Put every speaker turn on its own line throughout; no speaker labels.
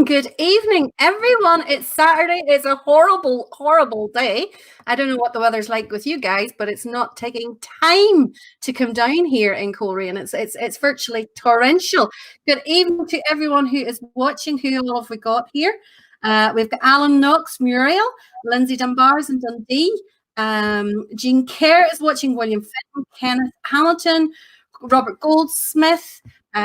Good evening, everyone. It's Saturday. It's a horrible, horrible day. I don't know what the weather's like with you guys, but it's not taking time to come down here in Coleraine. It's virtually torrential. Good evening to everyone who is watching. Who all have we got here? We've got Alan Knox, Muriel, Lindsay Dunbars in Dundee. Jean Kerr is watching. William Fitton, Kenneth Hamilton, Robert Goldsmith.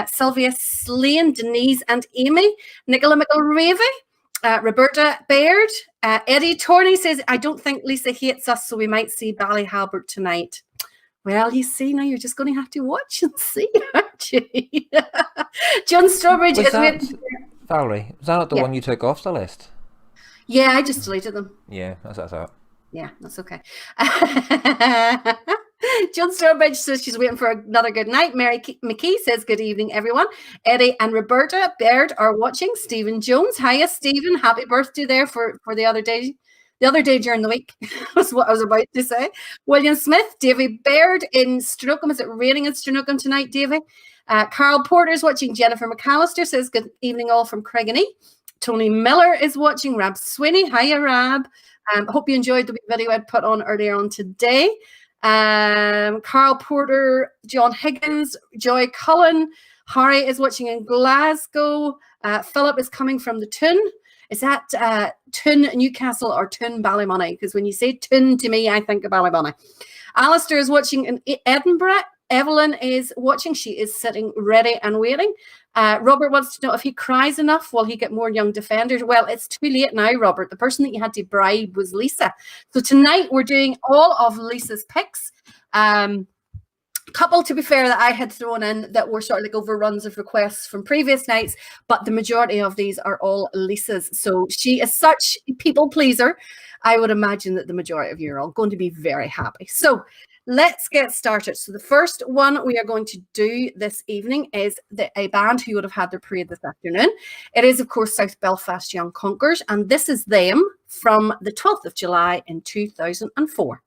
Sylvia Slane, Denise and Amy, Nicola McElravy, Roberta Baird, Eddie Torney says, I don't think Lisa hates us, so we might see Ballyhalbert tonight. Well, you see, now you're just going to have to watch and see, aren't you? John Strawbridge is with
Valerie, was that not the one you took off the list?
Yeah, I just deleted them.
Yeah, that's what I thought.
Yeah, that's okay. John Strawbridge says she's waiting for another good night. Mary McKee says good evening, everyone. Eddie and Roberta Baird are watching. Stephen Jones, hiya, Stephen. Happy birthday there for the other day. The other day during the week was what I was about to say. William Smith, Davy Baird in Strenocum. Is it raining in Strenocum tonight, Davy? Carl Porter's watching. Jennifer McAllister says good evening all from Craigenee. Tony Miller is watching. Rab Sweeney, hiya, Rab. Hope you enjoyed the video I'd put on earlier on today. Carl Porter, John Higgins, Joy Cullen, Harry is watching in Glasgow. Philip is coming from the Toon. Is that Toon Newcastle or Toon Ballymoney? Because when you say Toon to me, I think of Ballymoney. Alistair is watching in Edinburgh. Evelyn is watching. She is sitting ready and waiting. Robert wants to know if he cries enough, will he get more young defenders? Well, it's too late now, Robert. The person that you had to bribe was Lisa. So tonight we're doing all of Lisa's picks. Couple, to be fair, that I had thrown in that were sort of like overruns of requests from previous nights, but the majority of these are all Lisa's. So she is such a people pleaser. I would imagine that the majority of you are all going to be very happy. So let's get started. So the first one we are going to do this evening is a band who would have had their parade this afternoon. It is, of course, South Belfast Young Conkers, and this is them from the 12th of July in 2004.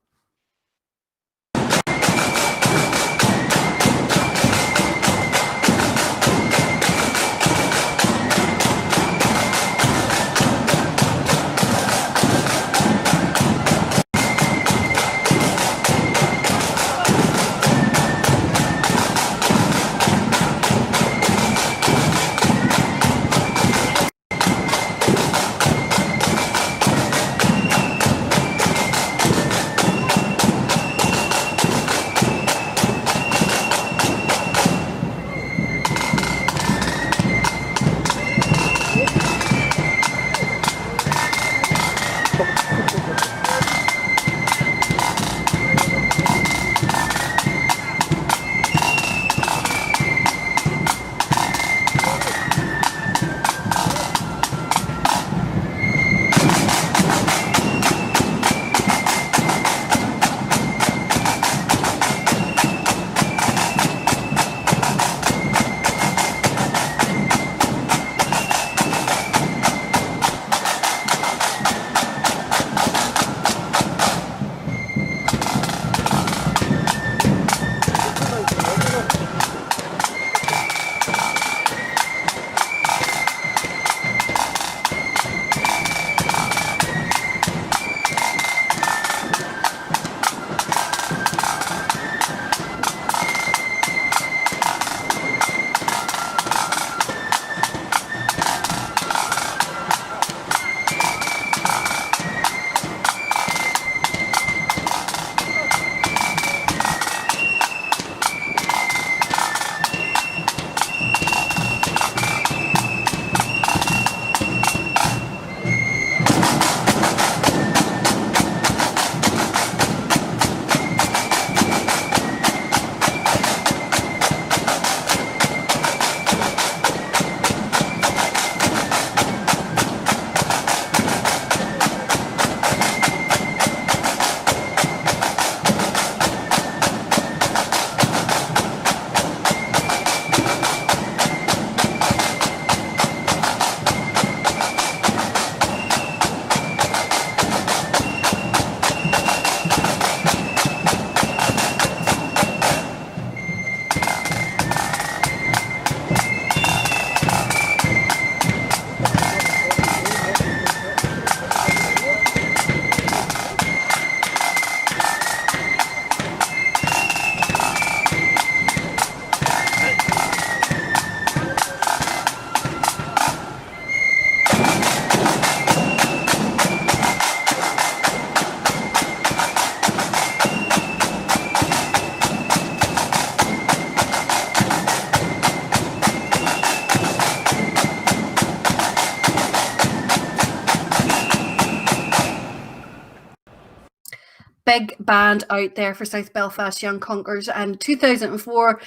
big band out there for South Belfast Young Conquerors, and 2004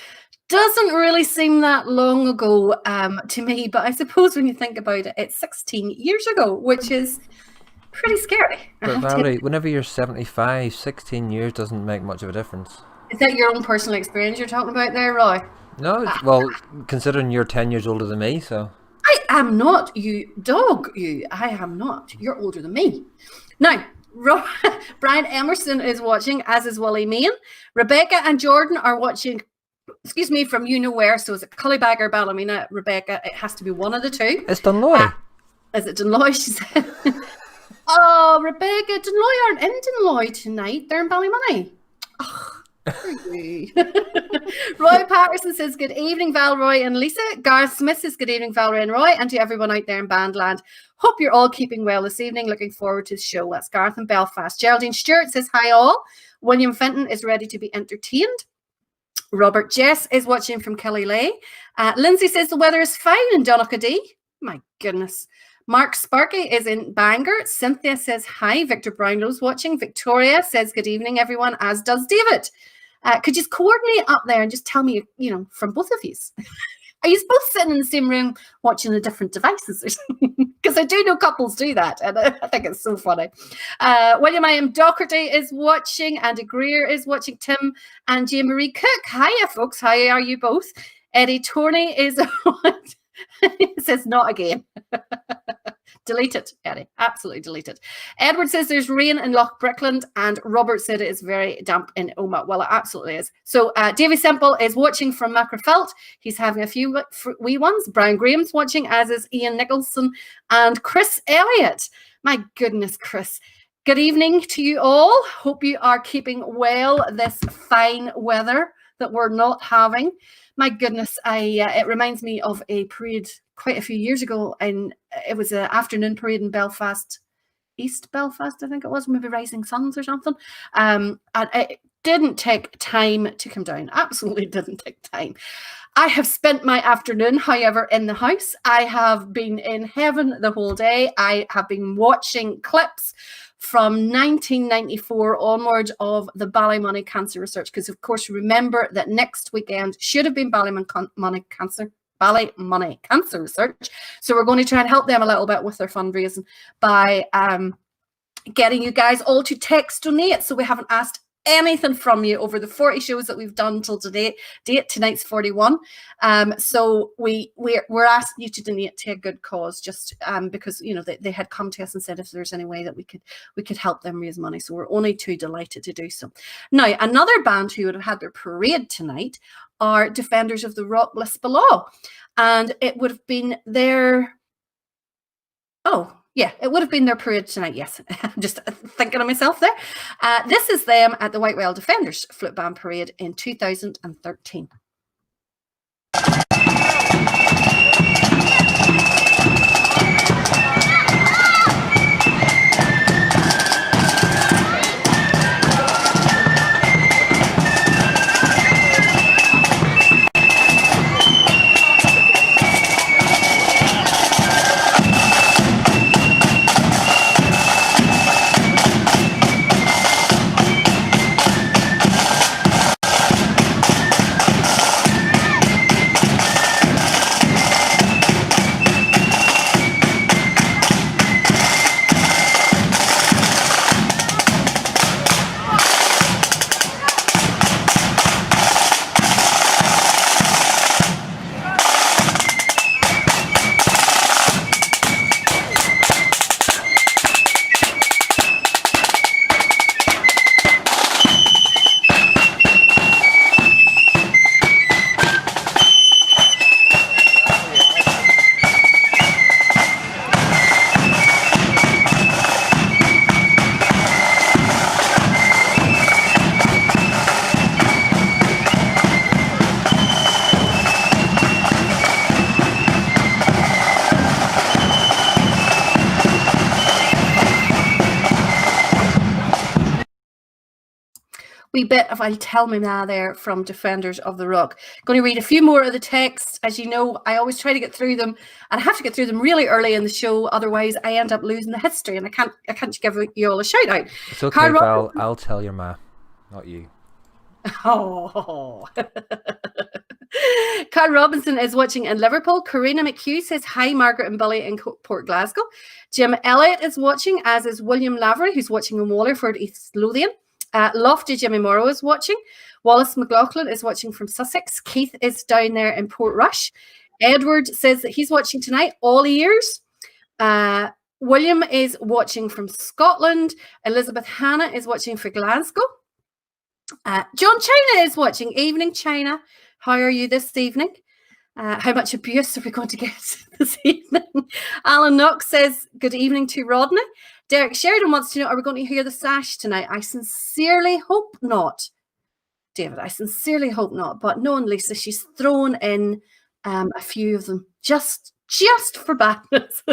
doesn't really seem that long ago to me, but I suppose when you think about it, it's 16 years ago, which is pretty scary.
But Valerie, whenever you're 75, 16 years doesn't make much of a difference.
Is that your own personal experience you're talking about there, Roy?
No, well, considering you're 10 years older than me, so...
I am not, you dog, you. I am not. You're older than me. Now, Brian Emerson is watching, as is Wally Main. Rebecca and Jordan are watching, excuse me, from you know where. So is it Cullibag or Ballymena? Rebecca, it has to be one of the two.
It's Dunloy.
Is it Dunloy, she said? Oh, Rebecca, Dunloy aren't in Dunloy tonight. They're in Ballymoney. Oh, Roy Patterson says, good evening, Val, Roy and Lisa. Gareth Smith says, good evening, Val, Roy and Roy, and to everyone out there in Bandland. Hope you're all keeping well this evening. Looking forward to the show. That's Gareth in Belfast. Geraldine Stewart says, hi all. William Fenton is ready to be entertained. Robert Jess is watching from Killylay. Lindsay says, the weather is fine in Donaghadee. My goodness. Mark Sparky is in Bangor. Cynthia says, hi. Victor Brownlow's watching. Victoria says, good evening, everyone, as does David. Could you just coordinate up there and just tell me, from both of you? Are you both sitting in the same room watching the different devices or something? Because I do know couples do that, and I think it's so funny. William I am Docherty is watching. Andy Greer is watching. Tim and Jane Marie Cook. Hiya, folks. How are you both? Eddie Torney is it says not again. Delete it, Eddie. Absolutely delete it. Edward says there's rain in Loch Brickland, and Robert said it is very damp in Oma. Well, it absolutely is. So Davy Semple is watching from Macrofelt. He's having a few wee ones. Brian Graham's watching, as is Ian Nicholson and Chris Elliott. My goodness, Chris. Good evening to you all. Hope you are keeping well this fine weather that we're not having. My goodness, it reminds me of a parade quite a few years ago, and it was an afternoon parade in Belfast, East Belfast, I think it was, maybe Rising Suns or something. And it didn't take time to come down. Absolutely didn't take time. I have spent my afternoon, however, in the house. I have been in heaven the whole day. I have been watching clips from 1994 onwards of the Ballymoney Cancer Research, because of course remember that next weekend should have been Ballymoney Cancer Research. So we're going to try and help them a little bit with their fundraising by getting you guys all to text donate. So we haven't asked anything from you over the 40 shows that we've done till today. Tonight's 41. So we're asking you to donate to a good cause, just because they had come to us and said if there's any way that we could help them raise money. So we're only too delighted to do so. Now, another band who would have had their parade tonight are Defenders of the Rock Below, and it would have been their it would have been their parade tonight. Yes, I'm just thinking of myself there. This is them at the Whitewell Defenders Flute Band Parade in 2013. wee bit of I'll tell me now there from Defenders of the Rock. Going to read a few more of the texts. As you know, I always try to get through them, and I have to get through them really early in the show. Otherwise, I end up losing the history, and I can't give you all a shout out.
It's okay, Val. I'll tell your ma, not you.
Oh. Carl Robinson is watching in Liverpool. Karina McHugh says hi, Margaret and Billy in Port Glasgow. Jim Elliott is watching, as is William Lavery, who's watching in Wallerford, East Lothian. Lofty Jimmy Morrow is watching. Wallace McLaughlin is watching from Sussex. Keith is down there in Portrush. Edward says that he's watching tonight, all ears. William is watching from Scotland. Elizabeth Hannah is watching for Glasgow. John China is watching. Evening, China. How are you this evening? How much abuse are we going to get this evening? Alan Knox says, good evening to Rodney. Derek Sheridan wants to know, are we going to hear the sash tonight? I sincerely hope not, David. I sincerely hope not. But knowing Lisa, she's thrown in a few of them just for badness.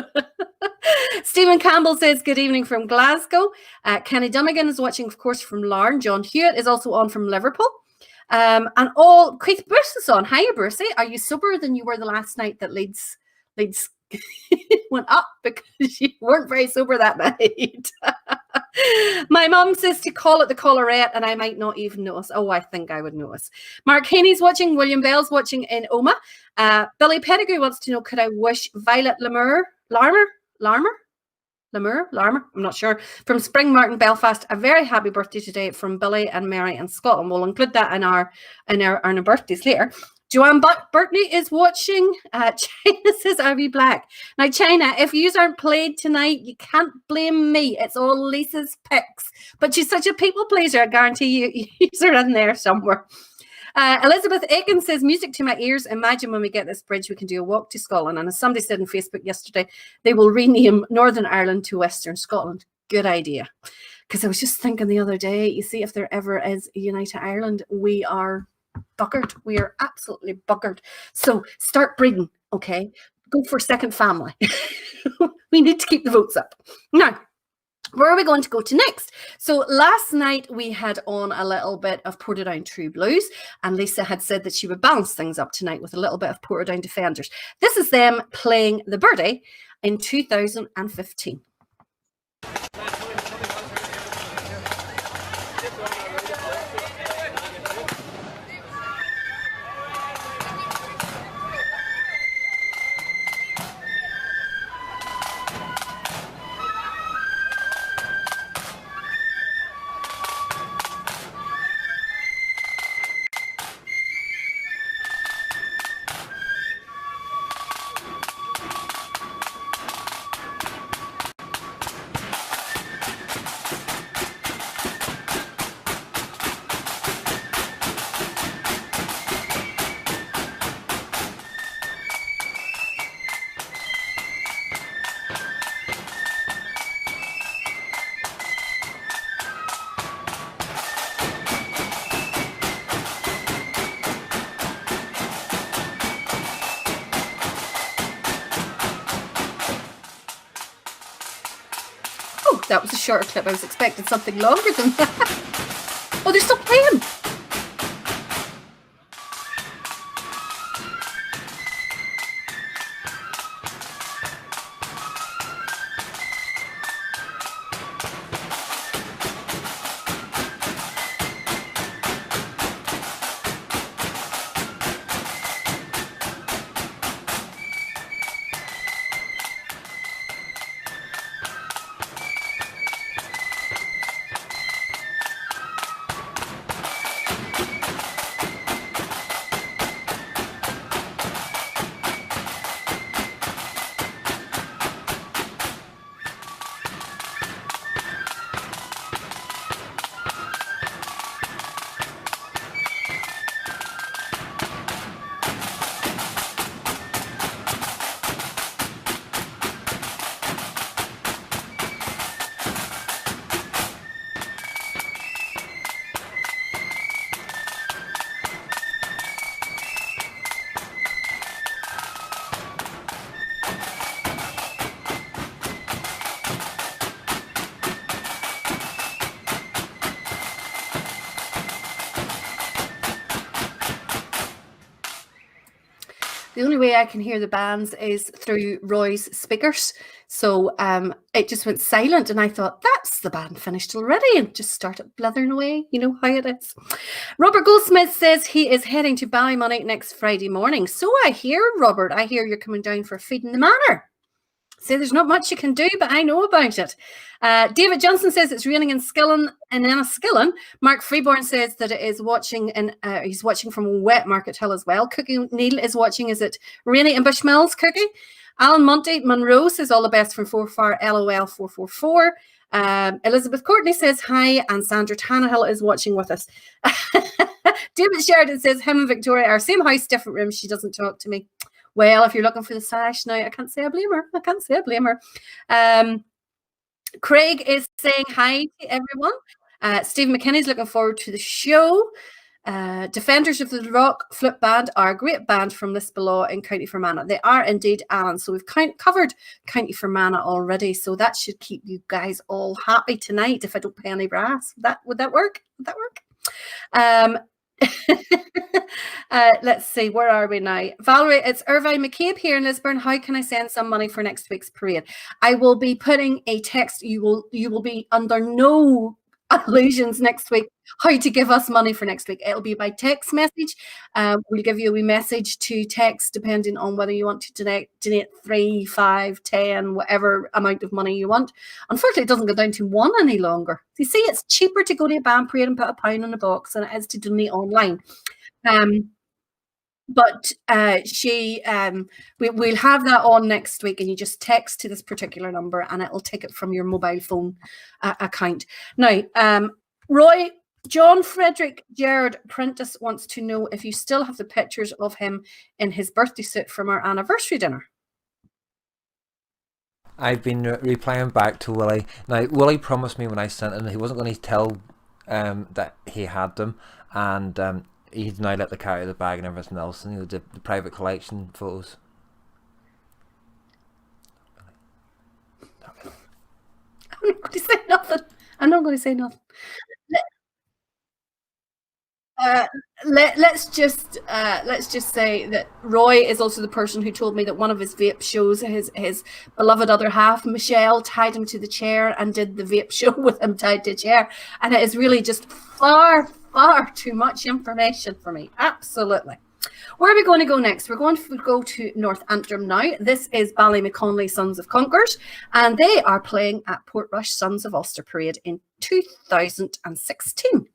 Stephen Campbell says, good evening from Glasgow. Kenny Dunnigan is watching, of course, from Larne. John Hewitt is also on from Liverpool. And all Keith Bruce is on. Hiya, Brucey. Are you soberer than you were the last night that Leeds went up, because you weren't very sober that night? My mum says to call it the collarette, and I might not even notice. Oh, I think I would notice. Mark Haney's watching. William Bell's watching in Oma. Billy Pettigrew wants to know, could I wish Violet Larmer, I'm not sure, from Spring Martin, Belfast, a very happy birthday today from Billy and Mary in Scotland. We'll include that in our birthdays later. Joanne Burtney is watching. China says, are we black? Now, China, if you aren't played tonight, you can't blame me. It's all Lisa's picks. But she's such a people pleaser, I guarantee you, you're in there somewhere. Elizabeth Aiken says, music to my ears. Imagine when we get this bridge, we can do a walk to Scotland. And as somebody said on Facebook yesterday, they will rename Northern Ireland to Western Scotland. Good idea. Because I was just thinking the other day, you see, if there ever is a United Ireland, we are buggered. We are absolutely buggered. So start breeding, okay? Go for second family. We need to keep the votes up. Now, where are we going to go to next? So last night we had on a little bit of Portadown True Blues, and Lisa had said that she would balance things up tonight with a little bit of Portadown Defenders. This is them playing the Birdie in 2015. That was a shorter clip. I was expecting something longer than that. Oh, they're still playing. The only way I can hear the bands is through Roy's speakers. So it just went silent, and I thought, that's the band finished already, and just started blithering away. You know how it is. Robert Goldsmith says he is heading to Ballymoney next Friday morning. So I hear, Robert. I hear you're coming down for Feeding the Manor. So there's not much you can do, but I know about it. David Johnson says it's raining in Skillen and Enniskillen. Mark Freeborn says that it is watching, and he's watching from wet Market Hill as well. Cookie Neil is watching. Is it rainy in Bushmills, Cookie? Alan Monty Monroe says all the best from Forfar LOL 444. Elizabeth Courtney says hi, and Sandra Tannehill is watching with us. David Sheridan says him and Victoria are same house, different rooms. She doesn't talk to me. Well, if you're looking for the sash now, I can't say I blame her. Craig is saying hi to everyone. Steve McKinney's looking forward to the show. Defenders of the Rock Flip Band are a great band from Lisbon in County Fermanagh. They are indeed, Alan. So we've covered County Fermanagh already. So that should keep you guys all happy tonight if I don't pay any brass. Would that work? Let's see, where are we now? Valerie, it's Irvine McCabe here in Lisburn. How can I send some money for next week's parade? I will be putting a text. You will be under no illusions next week how to give us money for next week. It'll be by text message. We'll give you a wee message to text depending on whether you want to donate 3, 5, 10, whatever amount of money you want. Unfortunately, it doesn't go down to 1 any longer. You see, it's cheaper to go to a band parade and put a pound in a box than it is to donate online. But we'll have that on next week, and you just text to this particular number and it'll take it from your mobile phone account. Now, Roy, John Frederick Gerard Prentice wants to know if you still have the pictures of him in his birthday suit from our anniversary dinner.
I've been replying back to Willie. Now, Willie promised me when I sent him he wasn't going to tell that he had them, and he's now let the cat out of the bag and everything else, and the private collection photos.
I'm not going to say nothing. Let's just say that Roy is also the person who told me that one of his vape shows, his beloved other half, Michelle, tied him to the chair and did the vape show with him tied to a chair, and it is really just far too much information for me. Absolutely. Where are we going to go next? We're going to go to North Antrim now. This is Ballymaconley Sons of Conquers, and they are playing at Portrush Sons of Ulster Parade in 2016.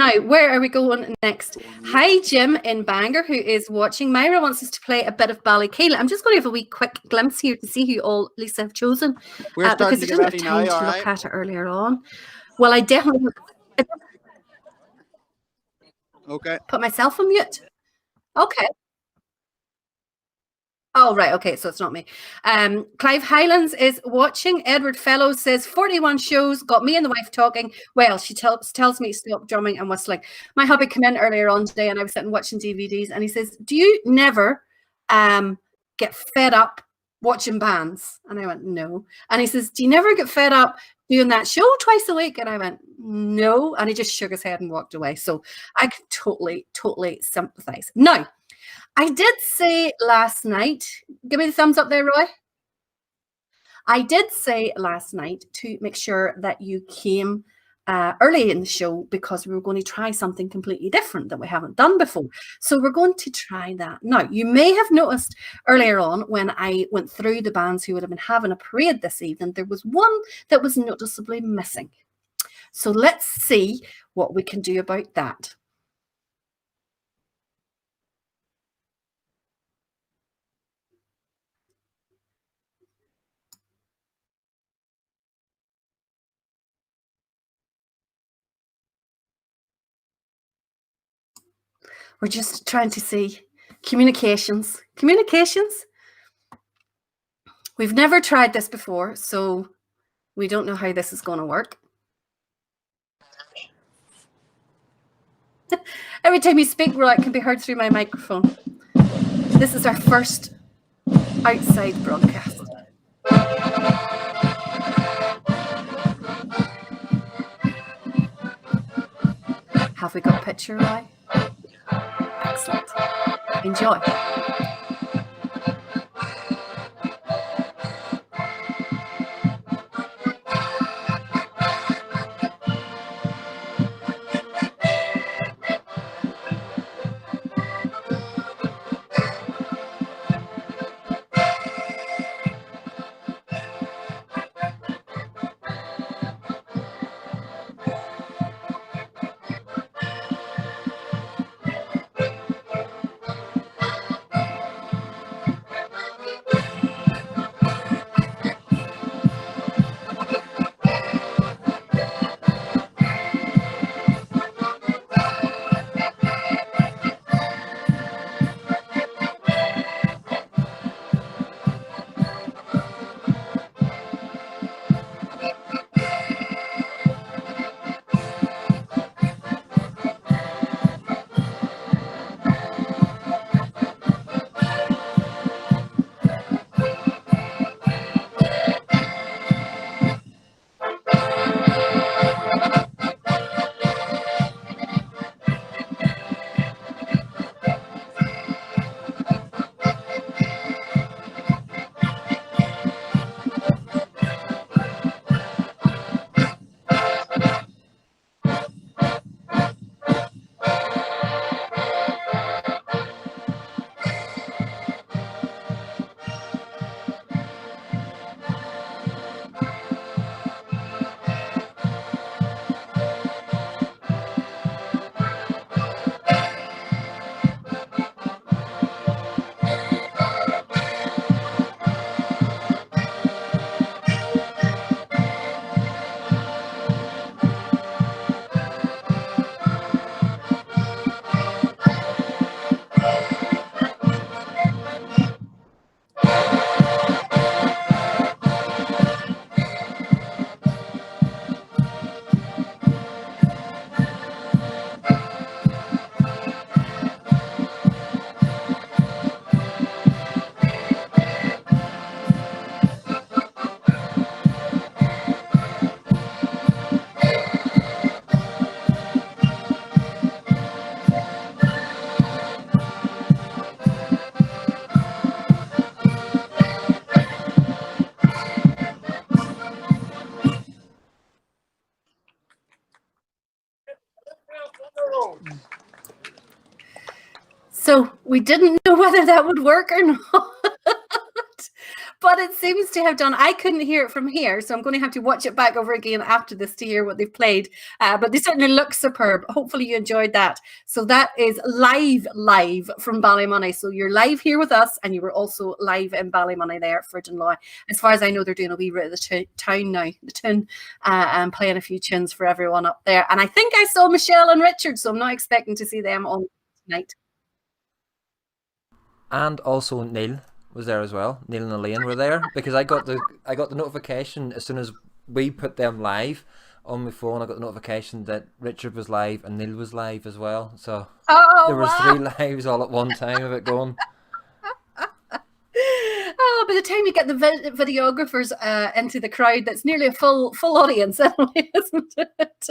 Now, where are we going next? Hi, Jim in Bangor, who is watching. Myra wants us to play a bit of Ballykeel. I'm just going to have a wee quick glimpse here to see who all Lisa have chosen.
We're
because
starting
I
to get
didn't have
ready
time
now,
to
all
look
right?
at it earlier on. Well, I definitely
Okay.
put myself on mute. Okay. Oh, right. Okay. So it's not me. Clive Highlands is watching. Edward Fellows says 41 shows got me and the wife talking. Well, she tells me to stop drumming and whistling. My hubby came in earlier on today and I was sitting watching DVDs and he says, do you never get fed up watching bands? And I went, no. And he says, do you never get fed up doing that show twice a week? And I went, no. And he just shook his head and walked away. So I could totally sympathize. Now, I did say last night, give me the thumbs up there, Roy. I did say last night to make sure that you came early in the show because we were going to try something completely different that we haven't done before. So we're going to try that. Now, you may have noticed earlier on when I went through the bands who would have been having a parade this evening, there was one that was noticeably missing. So let's see what we can do about that. We're just trying to see communications. We've never tried this before, so we don't know how this is going to work. Every time you speak, Roy, it can be heard through my microphone. This is our first outside broadcast. Have we got a picture, Roy? Excellent. Enjoy. So we didn't know whether that would work or not. what it seems to have done. I couldn't hear it from here, so I'm going to have to watch it back over again after this to hear what they've played. But they certainly look superb. Hopefully you enjoyed that. So that is live from Ballymoney. So you're live here with us, and you were also live in Ballymoney there for Dunloy. As far as I know, they're doing a wee bit of the town now, the tune, and playing a few tunes for everyone up there. And I think I saw Michelle and Richard, so I'm not expecting to see them on tonight.
And also Neil was there as well. Neil and Elaine were there, because I got the notification as soon as we put them live on my phone. I got the notification that Richard was live and Neil was live as well. So there was 3 lives all at one time of it going.
Oh, by the time you get the videographers into the crowd, that's nearly a full audience, anyway, isn't it?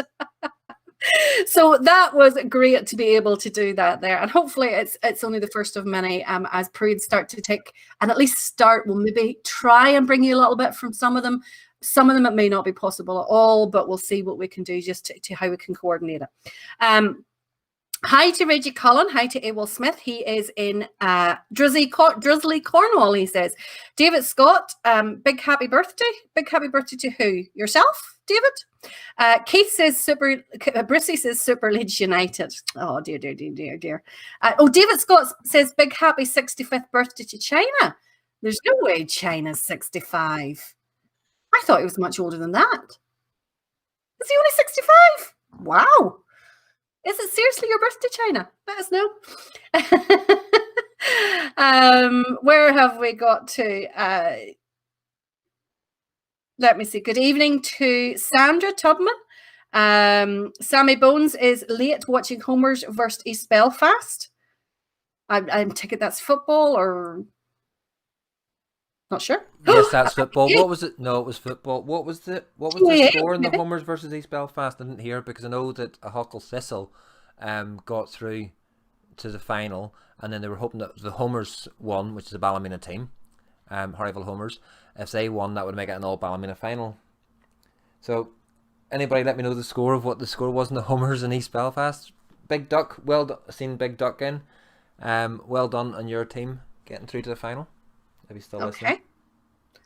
So that was great to be able to do that there, and hopefully it's only the first of many as parades start to take, and at least start. We'll maybe try and bring you a little bit from some of them. Some of them it may not be possible at all, but we'll see what we can do just to how we can coordinate it. Hi to Reggie Cullen. Hi to Awol Smith. He is in Drizzly, Cornwall, he says. David Scott, big happy birthday. Big happy birthday to who? Yourself, David? Keith says Brissy says Super Leeds United. Oh, dear. David Scott says big happy 65th birthday to China. There's no way China's 65. I thought he was much older than that. Is he only 65? Wow. Is it seriously your birthday, China? Let us know. Where have we got to? Let me see. Good evening to Sandra Tubman. Sammy Bones is late watching Homers versus East Belfast. I'm taking that's football or not sure.
Yes, that's football. What was it? No, it was football. What was the score in the Homers versus East Belfast? I didn't hear, because I know that Huckle Thistle got through to the final, and then they were hoping that the Homers won, which is a Ballymena team, Harryville Homers. If they won, that would make it an all Ballymena final. So, anybody let me know the score of what the score was in the Homers in East Belfast? Big Duck, seen Big Duck in. Well done on your team getting through to the final. If you still listening.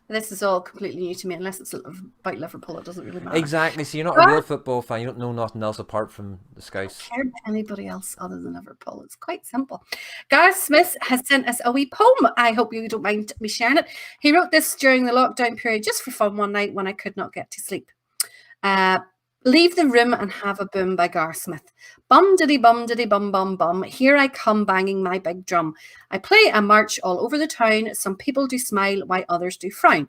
This is all completely new to me, unless it's about Liverpool. It doesn't really matter.
Exactly. So you're not a real football fan. You don't know nothing else apart from the Scouts.
I don't care about anybody else other than Liverpool. It's quite simple. Gareth Smith has sent us a wee poem. I hope you don't mind me sharing it. He wrote this during the lockdown period just for fun one night when I could not get to sleep. Leave the Room and Have a Boom by Garth Smith. Bum diddy bum diddy bum bum bum. Here I come banging my big drum. I play a march all over the town. Some people do smile while others do frown.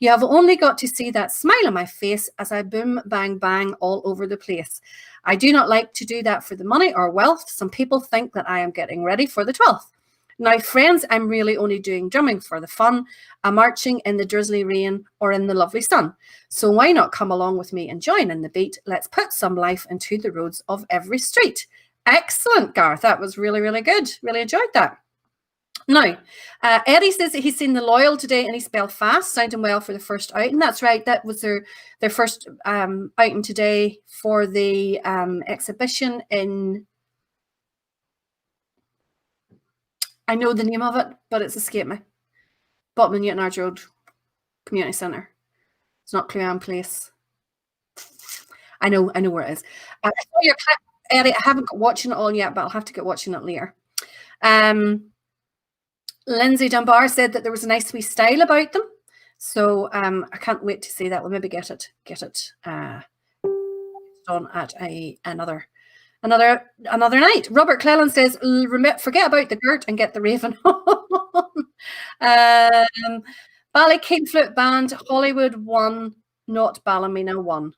You have only got to see that smile on my face as I boom bang bang all over the place. I do not like to do that for the money or wealth. Some people think that I am getting ready for the 12th. Now, friends, I'm really only doing drumming for the fun. I'm marching in the drizzly rain or in the lovely sun. So why not come along with me and join in the beat? Let's put some life into the roads of every street. Excellent, Garth. That was really, really good. Really enjoyed that. Now, Eddie says that he's seen the Loyal today in East Belfast, sounding well for the first outing. That's right. That was their first outing today for the exhibition in... I know the name of it, but it's escaped me. Bottom of Newton Arch Road Community Centre. It's not Clean Place. I know where it is. Eddie, I haven't got watching it all yet, but I'll have to get watching it later. Lindsay Dunbar said that there was a nice wee style about them. So I can't wait to see that. We'll maybe get it on at another night. Robert Cleland says, forget about the Gert and get the Raven on. Bally King Flute Band, Hollywood 1, not Ballymena 1.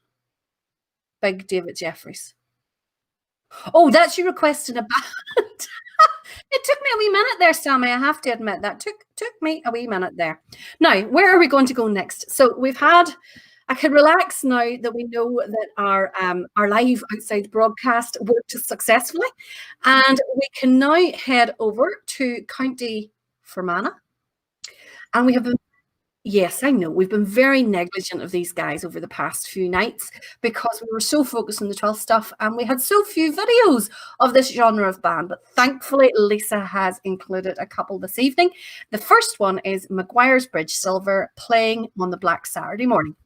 Big David Jeffries. Oh, that's your request in a band. It took me a wee minute there, Sammy. I have to admit that took me a wee minute there. Now, where are we going to go next? So I can relax now that we know that our live outside broadcast worked successfully, and we can now head over to County Fermanagh, and we have Yes, I know. We've been very negligent of these guys over the past few nights because we were so focused on the 12 stuff and we had so few videos of this genre of band. But thankfully, Lisa has included a couple this evening. The first one is Maguire's Bridge Silver playing on the Black Saturday morning.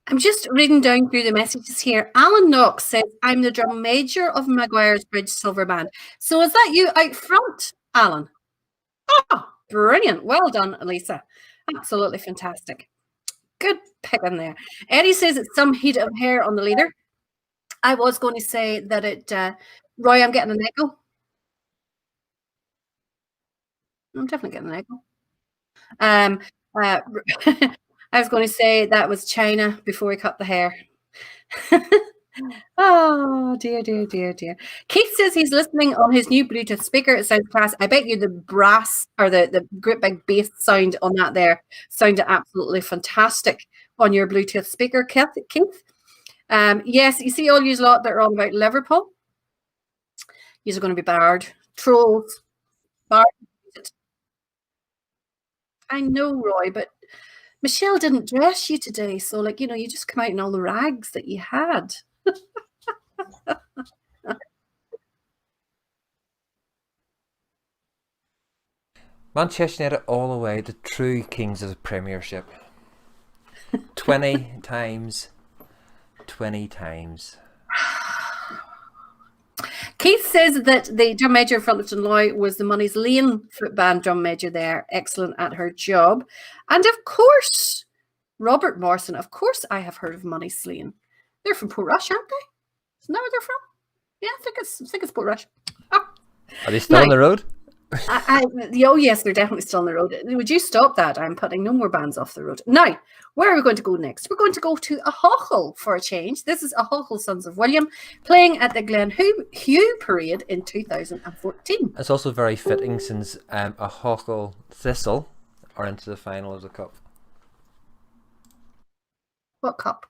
I'm just reading down through the messages here. Alan Knox says, I'm the drum major of Maguire's Bridge Silver Band. So is that you out front, Alan? Oh, brilliant. Well done, Lisa. Absolutely fantastic. Good picking there. Eddie says it's some heat of hair on the leader. I was going to say that Roy, I'm getting an echo. I'm definitely getting an echo. I was going to say that was China before we cut the hair. Oh, dear, dear, dear, dear. Keith says he's listening on his new Bluetooth speaker. It sounds class. I bet you the brass or the great big bass sound on that there sounded absolutely fantastic on your Bluetooth speaker, Keith. Yes, you see all you lot that are on about Liverpool. You're going to be barred. Trolls. Barred. I know, Roy, but Michelle didn't dress you today. So, like, you just come out in all the rags that you had.
Manchester United all the way, the true kings of the Premiership. 20 times. 20 times.
Keith says that the drum major for Lipton Loy was the Money's Lane foot band drum major there. Excellent at her job. And of course, Robert Morrison. Of course, I have heard of Money's Lane. They're from Portrush, aren't they? Isn't that where they're from? Yeah, I think it's Portrush.
Are they still on the road?
Oh yes, they're definitely still on the road. Would you stop that? I'm putting no more bands off the road. Now, where are we going to go next? We're going to go to a Haughall for a change. This is a Haughall Sons of William playing at the Glen Hugh Parade in 2014.
It's also very fitting since a Haughall Thistle are into the final of the cup.
What cup?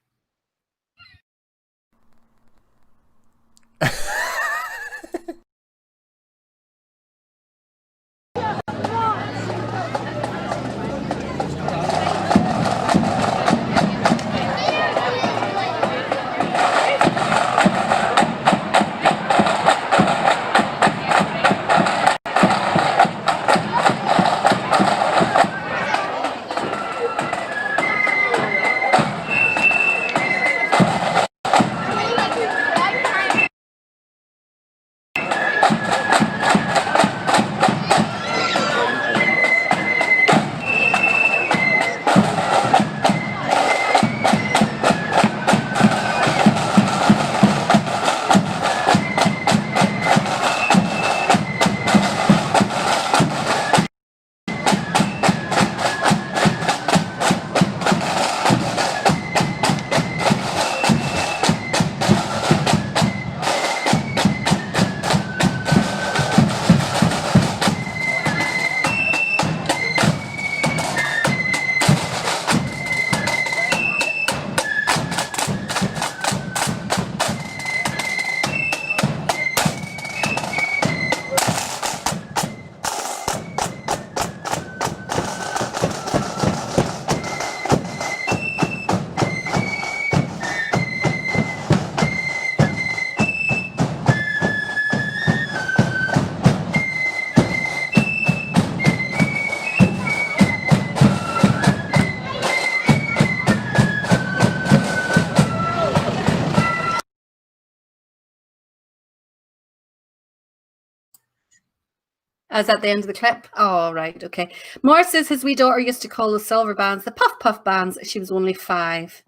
Is that the end of the clip? Oh, right, okay. Morris says his wee daughter used to call the silver bands the puff puff bands. She was only 5.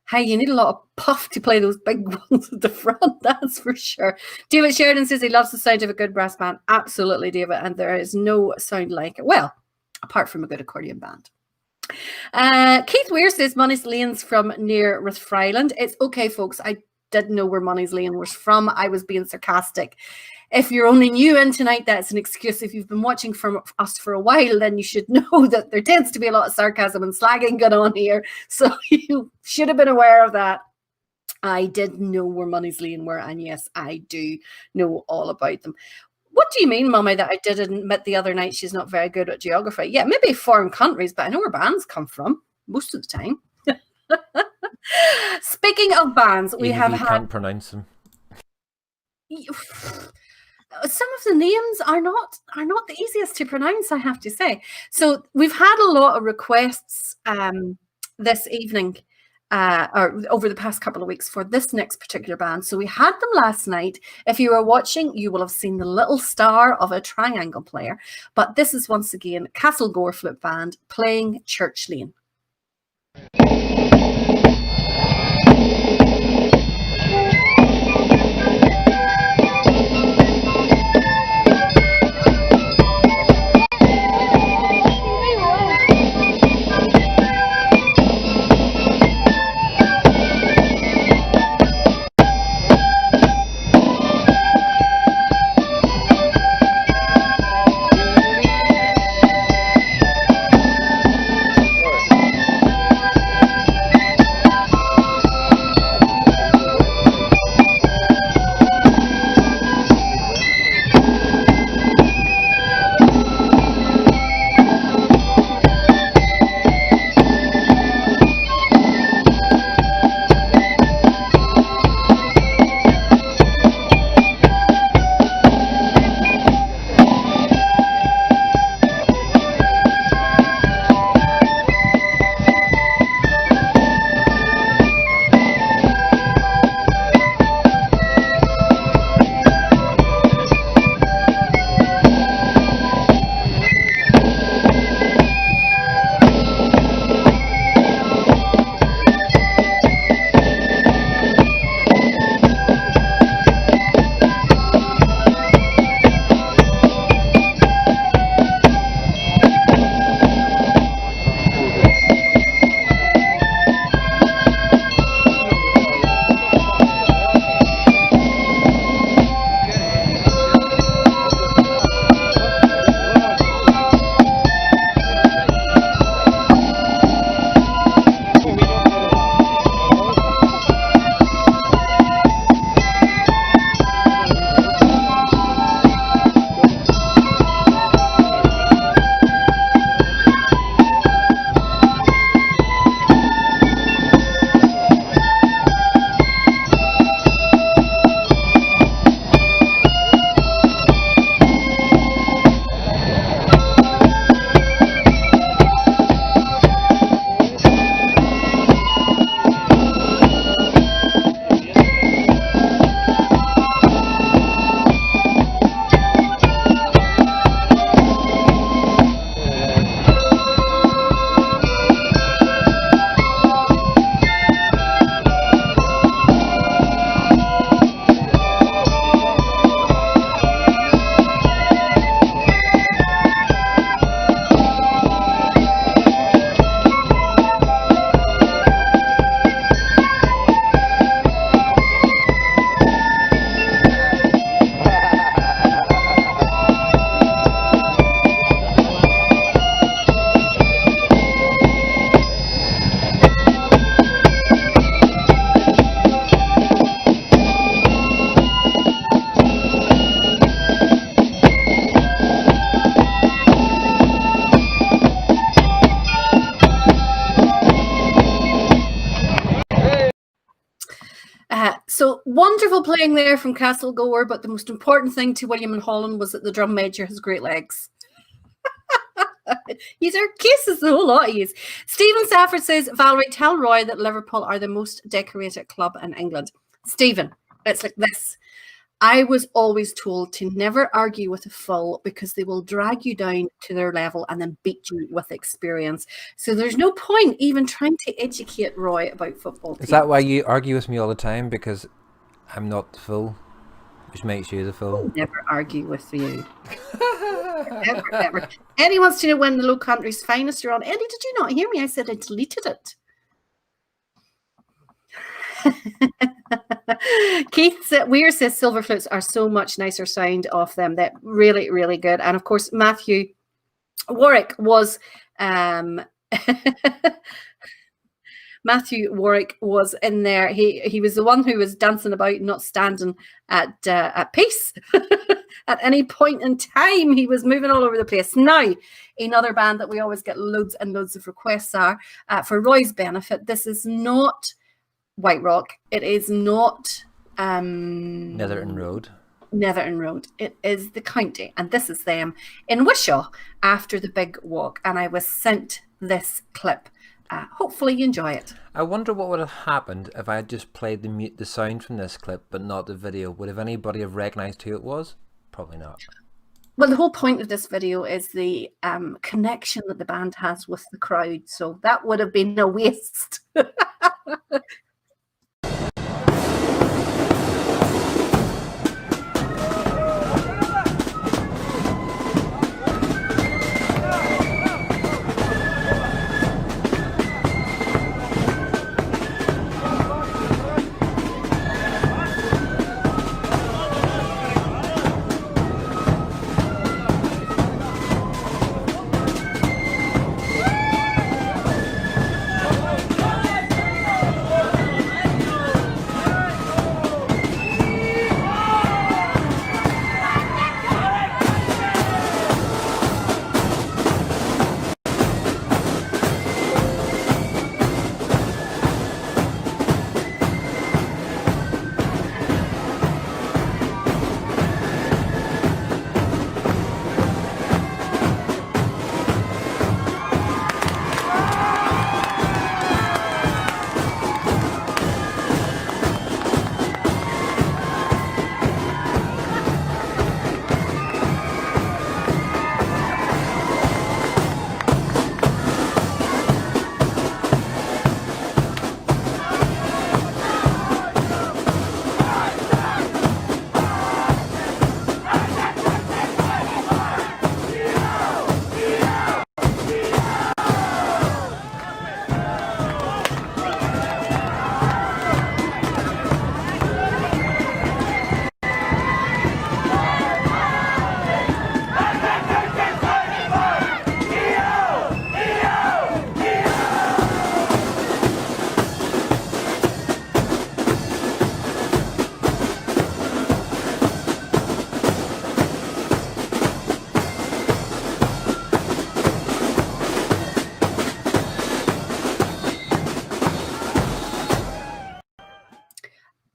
Hey, you need a lot of puff to play those big ones at the front, that's for sure. David Sheridan says he loves the sound of a good brass band. Absolutely, David, and there is no sound like it. Well, apart from a good accordion band. Keith Weir says Money's Lane's from near Rathfriland. It's okay, folks. I didn't know where Money's Lane was from. I was being sarcastic. If you're only new in tonight, that's an excuse. If you've been watching from us for a while, then you should know that there tends to be a lot of sarcasm and slagging going on here. So you should have been aware of that. I did know where Money's Lane were, and yes, I do know all about them. What do you mean, Mummy, that I did admit the other night she's not very good at geography? Yeah, maybe foreign countries, but I know where bands come from most of the time. Speaking of bands, we
Even
have
if you can't pronounce them.
Some of the names are not the easiest to pronounce, I have to say. So we've had a lot of requests this evening or over the past couple of weeks for this next particular band. So we had them last night. If you were watching, you will have seen the little star of a triangle player. But this is once again Castle Gore Flute Band playing Church Lane. So wonderful playing there from Castlegoer, but the most important thing to William and Holland was that the drum major has great legs. These are cases, the whole lot of these. Stephen Safford says, Valerie, tell Roy that Liverpool are the most decorated club in England. Stephen, it's like this. I was always told to never argue with a fool because they will drag you down to their level and then beat you with experience. So there's no point even trying to educate Roy about football.
Is that why you argue with me all the time? Because I'm not the fool, which makes you the fool.
I'll never argue with you. Ever, ever. Eddie wants to know when the Low Country's finest are on. Eddie, did you not hear me? I said I deleted it. Keith Weir says silver flutes are so much nicer sound off them. They're really, really good. And of course, Matthew Warwick was Matthew Warwick was in there. He was the one who was dancing about, not standing at peace at any point in time. He was moving all over the place. Now, another band that we always get loads and loads of requests are for Roy's benefit. This is not White Rock. It is not
Netherton Road.
Netherton Road. It is the county, and this is them in Wishaw after the big walk. And I was sent this clip. Hopefully you enjoy it.
I wonder what would have happened if I had just played the sound from this clip but not the video. Would have anybody have recognised who it was? Probably not.
Well, the whole point of this video is the connection that the band has with the crowd. So that would have been a waste.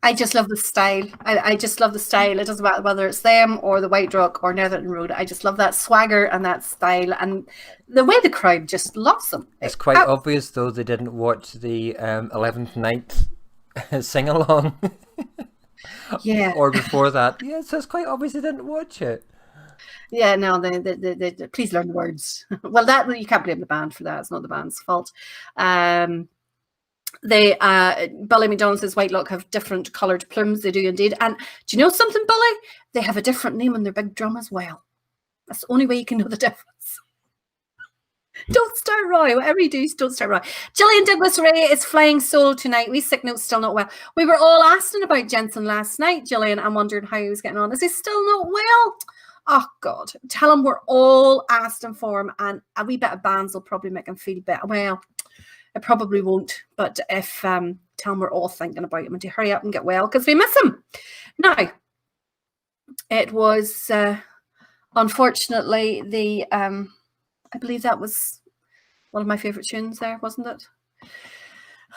I just love the style. I just love the style. It doesn't matter whether it's them or the White Rock or Netherton Road. I just love that swagger and that style and the way the crowd just loves them.
It's quite obvious, though, they didn't watch the 11th Night sing-along.
Yeah.
Or before that. Yeah, so it's quite obvious they didn't watch it.
Yeah, no, they please learn the words. Well, that you can't blame the band for that. It's not the band's fault. Billy McDonald says White Lock have different coloured plumes. They do indeed. And do you know something, Billy? They have a different name on their big drum as well. That's the only way you can know the difference. Don't start Roy. Whatever you do, don't start Roy. Gillian Douglas Ray is flying solo tonight. We sick notes still not well. We were all asking about Jensen last night, Gillian. I'm wondering how he was getting on. Is he still not well? Oh, God. Tell him we're all asking for him, and a wee bit of bands will probably make him feel better. Well, it probably won't, but if tell him we're all thinking about him and to hurry up and get well because we miss him. Now, it was unfortunately the I believe that was one of my favourite tunes there, wasn't it?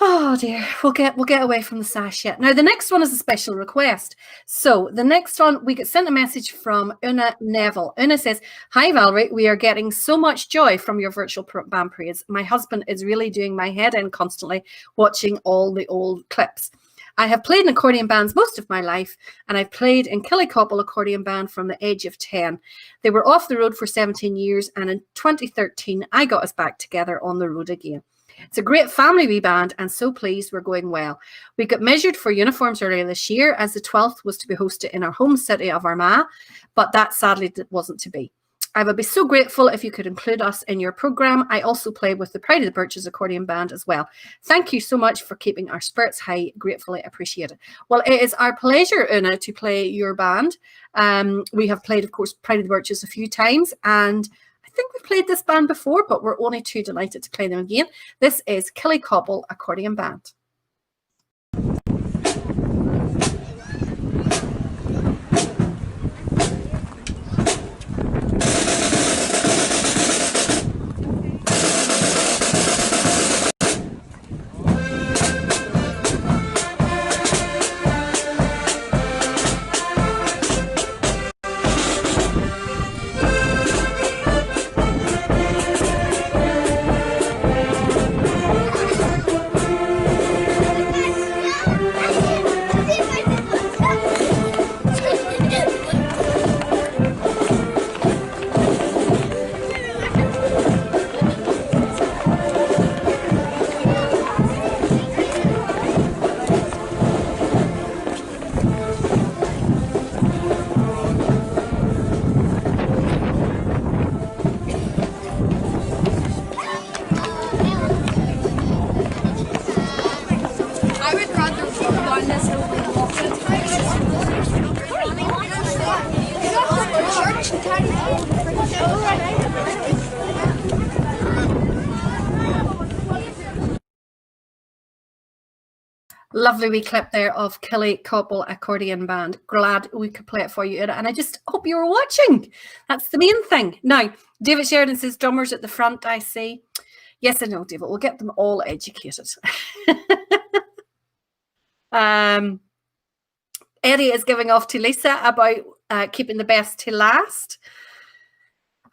Oh dear, we'll get away from the sash yet. Now the next one is a special request. So the next one, we get sent a message from Una Neville. Una says, "Hi Valerie, we are getting so much joy from your virtual band parades. My husband is really doing my head in constantly watching all the old clips. I have played in accordion bands most of my life, and I've played in Killycopple accordion band from the age of 10. They were off the road for 17 years, and in 2013, I got us back together on the road again. It's a great family wee band, and so pleased we're going well. We got measured for uniforms earlier this year, as the 12th was to be hosted in our home city of Armagh, but that sadly wasn't to be. I would be so grateful if you could include us in your programme. I also play with the Pride of the Birches accordion band as well. Thank you so much for keeping our spirits high. Gratefully appreciated." Well, it is our pleasure, Una, to play your band. We have played, of course, Pride of the Birches a few times, and I think we've played this band before, but we're only too delighted to play them again. This is Killycopple Accordion Band. Lovely wee clip there of Killycopple Accordion Band. Glad we could play it for you, and I just hope you were watching. That's the main thing. Now, David Sheridan says, "Drummers at the front, I see." Yes, I know, David. We'll get them all educated. Eddie is giving off to Lisa about keeping the best to last.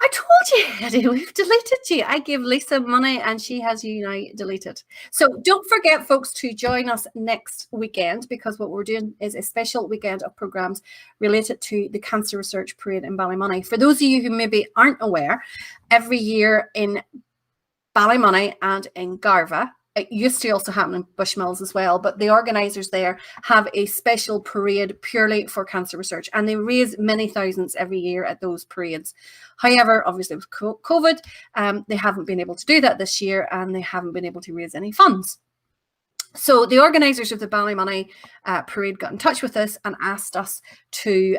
I told you, Eddie, we've deleted you. I gave Lisa money and she has you now deleted. So don't forget, folks, to join us next weekend, because what we're doing is a special weekend of programmes related to the Cancer Research Parade in Ballymoney. For those of you who maybe aren't aware, every year in Ballymoney and in Garva, it used to also happen in Bushmills as well, but the organisers there have a special parade purely for cancer research, and they raise many thousands every year at those parades. However, obviously with COVID, they haven't been able to do that this year, and they haven't been able to raise any funds. So the organisers of the Ballymoney parade got in touch with us and asked us to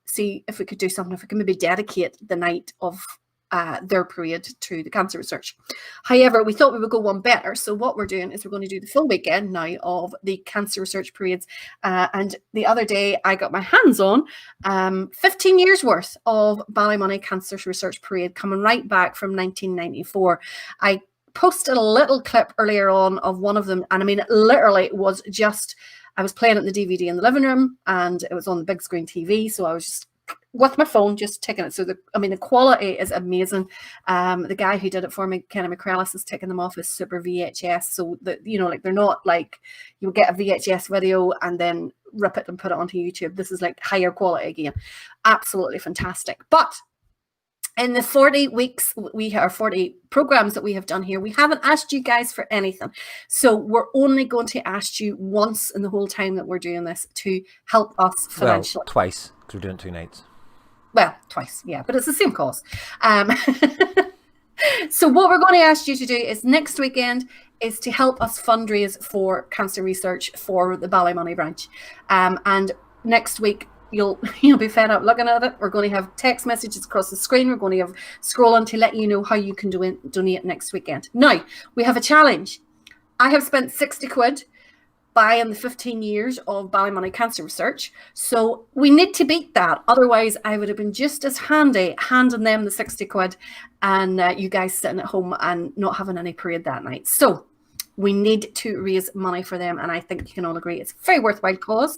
see if we could do something, if we could maybe dedicate the night of their parade to the cancer research. However, we thought we would go one better. So what we're doing is we're going to do the full weekend now of the cancer research parades. And the other day I got my hands on 15 years worth of Ballymoney Cancer Research Parade, coming right back from 1994. I posted a little clip earlier on of one of them, and I mean, it literally was just, I was playing it in the DVD in the living room, and it was on the big screen TV, so I was just with my phone just taking it. So the quality is amazing. The guy who did it for me, Kenny McCrellis, is taking them off as super VHS, so that, you know, like, they're not like you get a VHS video and then rip it and put it onto YouTube. This is like higher quality again. Absolutely fantastic. But in the 40 weeks, we are 40 programs that we have done here, we haven't asked you guys for anything. So we're only going to ask you once in the whole time that we're doing this to help us financially.
Well, twice, because we're doing 2 nights.
Well, twice, yeah, but it's the same cause. So what we're going to ask you to do is next weekend is to help us fundraise for cancer research for the Ballymoney branch. And next week, you'll be fed up looking at it. We're going to have text messages across the screen. We're going to have scrolling to let you know how you can donate next weekend. Now, we have a challenge. I have spent 60 quid buying the 15 years of Ballymoney Cancer Research. So we need to beat that. Otherwise, I would have been just as handy handing them the 60 quid and you guys sitting at home and not having any parade that night. So We need to raise money for them, and I think you can all agree it's a very worthwhile cause.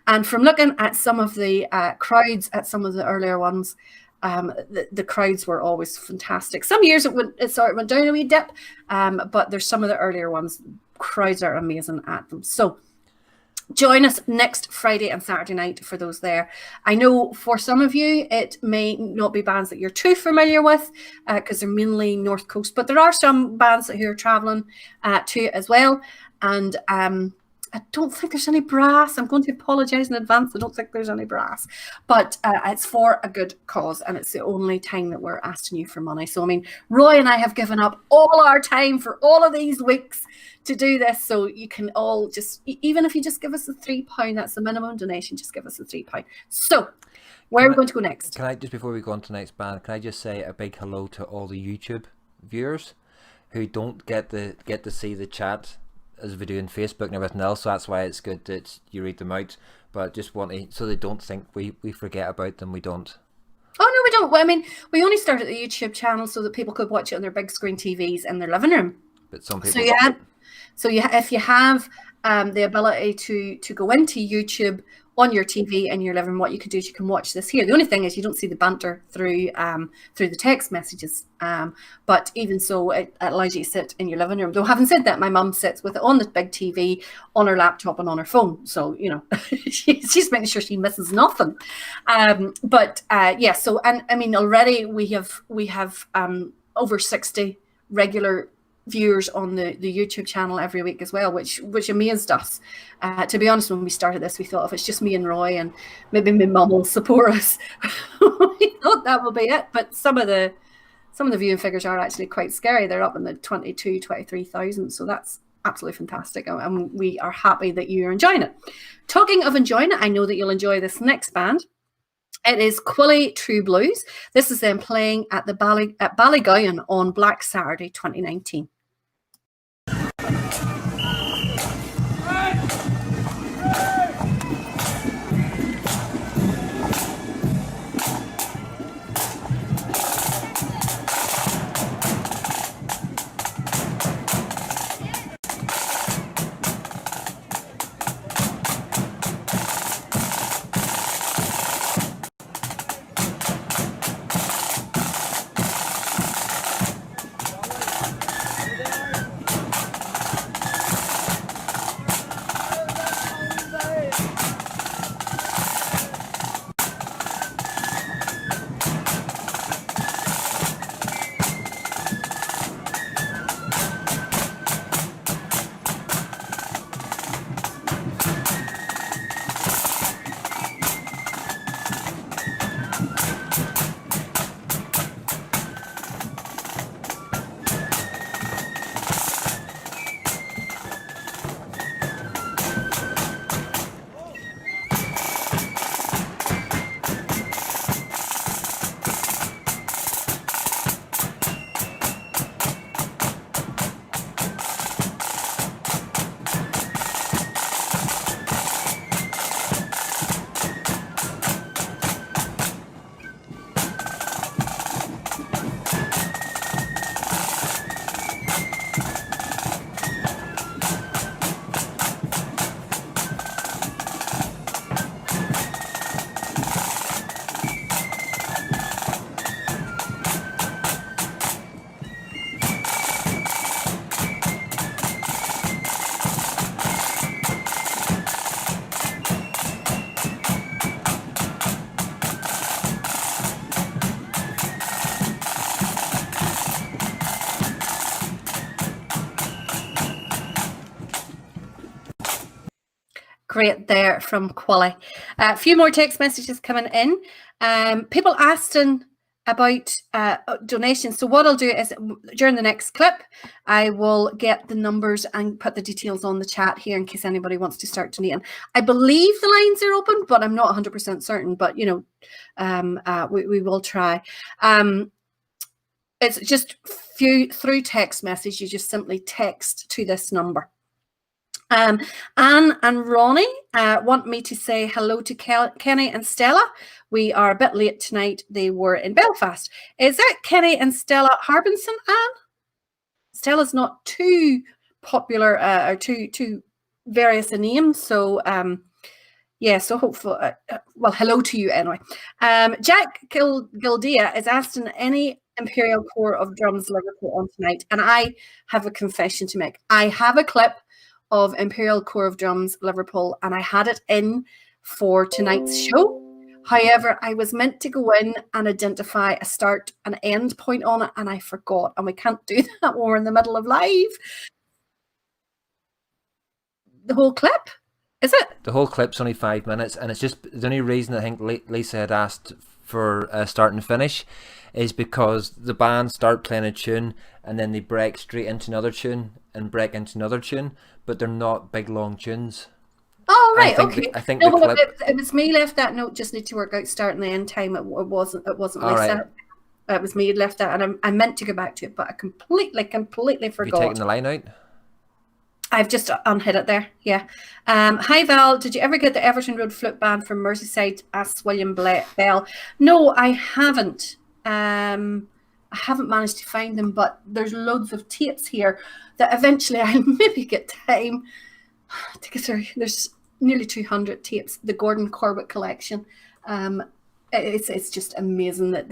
And from looking at some of the crowds at some of the earlier ones, the crowds were always fantastic. Some years it sort of went down a wee dip, but there's some of the earlier ones, crowds are amazing at them. So join us next Friday and Saturday night for those there. I know for some of you, it may not be bands that you're too familiar with because they're mainly North Coast, but there are some bands who are traveling to as well. And I don't think there's any brass. I'm going to apologize in advance. I don't think there's any brass, but it's for a good cause, and it's the only time that we're asking you for money. So, I mean, Roy and I have given up all our time for all of these weeks to do this. So you can all just, even if you just give us a £3, that's the minimum donation, just give us a £3. So where are we going to go next?
Can I, just before we go on to the next band, can I just say a big hello to all the YouTube viewers who don't get to see the chat as we do in Facebook and everything else, so that's why it's good that you read them out, but just want to, so they don't think we forget about them. We don't.
Oh no, we don't. Well, I mean, we only started the YouTube channel so that people could watch it on their big screen TVs in their living room.
But some people.
If you have the ability to go into YouTube on your TV in your living room, what you can do is you can watch this here. The only thing is you don't see the banter through the text messages, but even so, it allows you to sit in your living room. Though having said that, my mum sits with it on the big TV, on her laptop and on her phone, so you know she's making sure she misses nothing. Yeah, so, and I mean, already we have over 60 regular viewers on the YouTube channel every week as well, which amazed us. To be honest, when we started this, we thought if it's just me and Roy and maybe my mum will support us, we thought that will be it. But some of the viewing figures are actually quite scary. They're up in the 23,000, so that's absolutely fantastic, and we are happy that you're enjoying it. Talking of enjoying it, I know that you'll enjoy this next band. It is Quilly True Blues. This is them playing at Ballygowan on Black Saturday 2019. Great there from Quilly. A few more text messages coming in. People asking about donations. So what I'll do is during the next clip, I will get the numbers and put the details on the chat here in case anybody wants to start donating. I believe the lines are open, but I'm not 100% certain. But you know, we will try. It's just through text message. You just simply text to this number. Anne and Ronnie want me to say hello to Kenny and Stella. We are a bit late tonight. They were in Belfast. Is that Kenny and Stella Harbinson, Anne? Stella's not too popular or two various names. So yeah, so hopefully, well, hello to you anyway. Jack Gildea is asking any Imperial Corps of Drums Liverpool on tonight, and I have a confession to make. I have a clip of Imperial Corps of Drums Liverpool, and I had it in for tonight's show. However, I was meant to go in and identify a start and end point on it, and I forgot, and we can't do that when we're in the middle of live. The whole clip? Is it?
The whole clip's only 5 minutes, and it's just the only reason I think Lisa had asked for start and finish is because the band start playing a tune and then they break straight into another tune and break into another tune, but they're not big long tunes.
Oh right, okay.
I think
no,
the clip.
It was me left that note. Just need to work out start and the end time. It wasn't Lisa.
Right.
It was me who left that, and I meant to go back to it, but I completely forgot.
Have you taken the line out?
I've just unhit it there. Yeah. Hi Val, did you ever get the Everton Road flute band from Merseyside? Asks William Bell. No, I haven't. I haven't managed to find them, but there's loads of tapes here that eventually I'll maybe get time to get through. There's nearly 200 tapes, the Gordon Corbett collection. It's just amazing that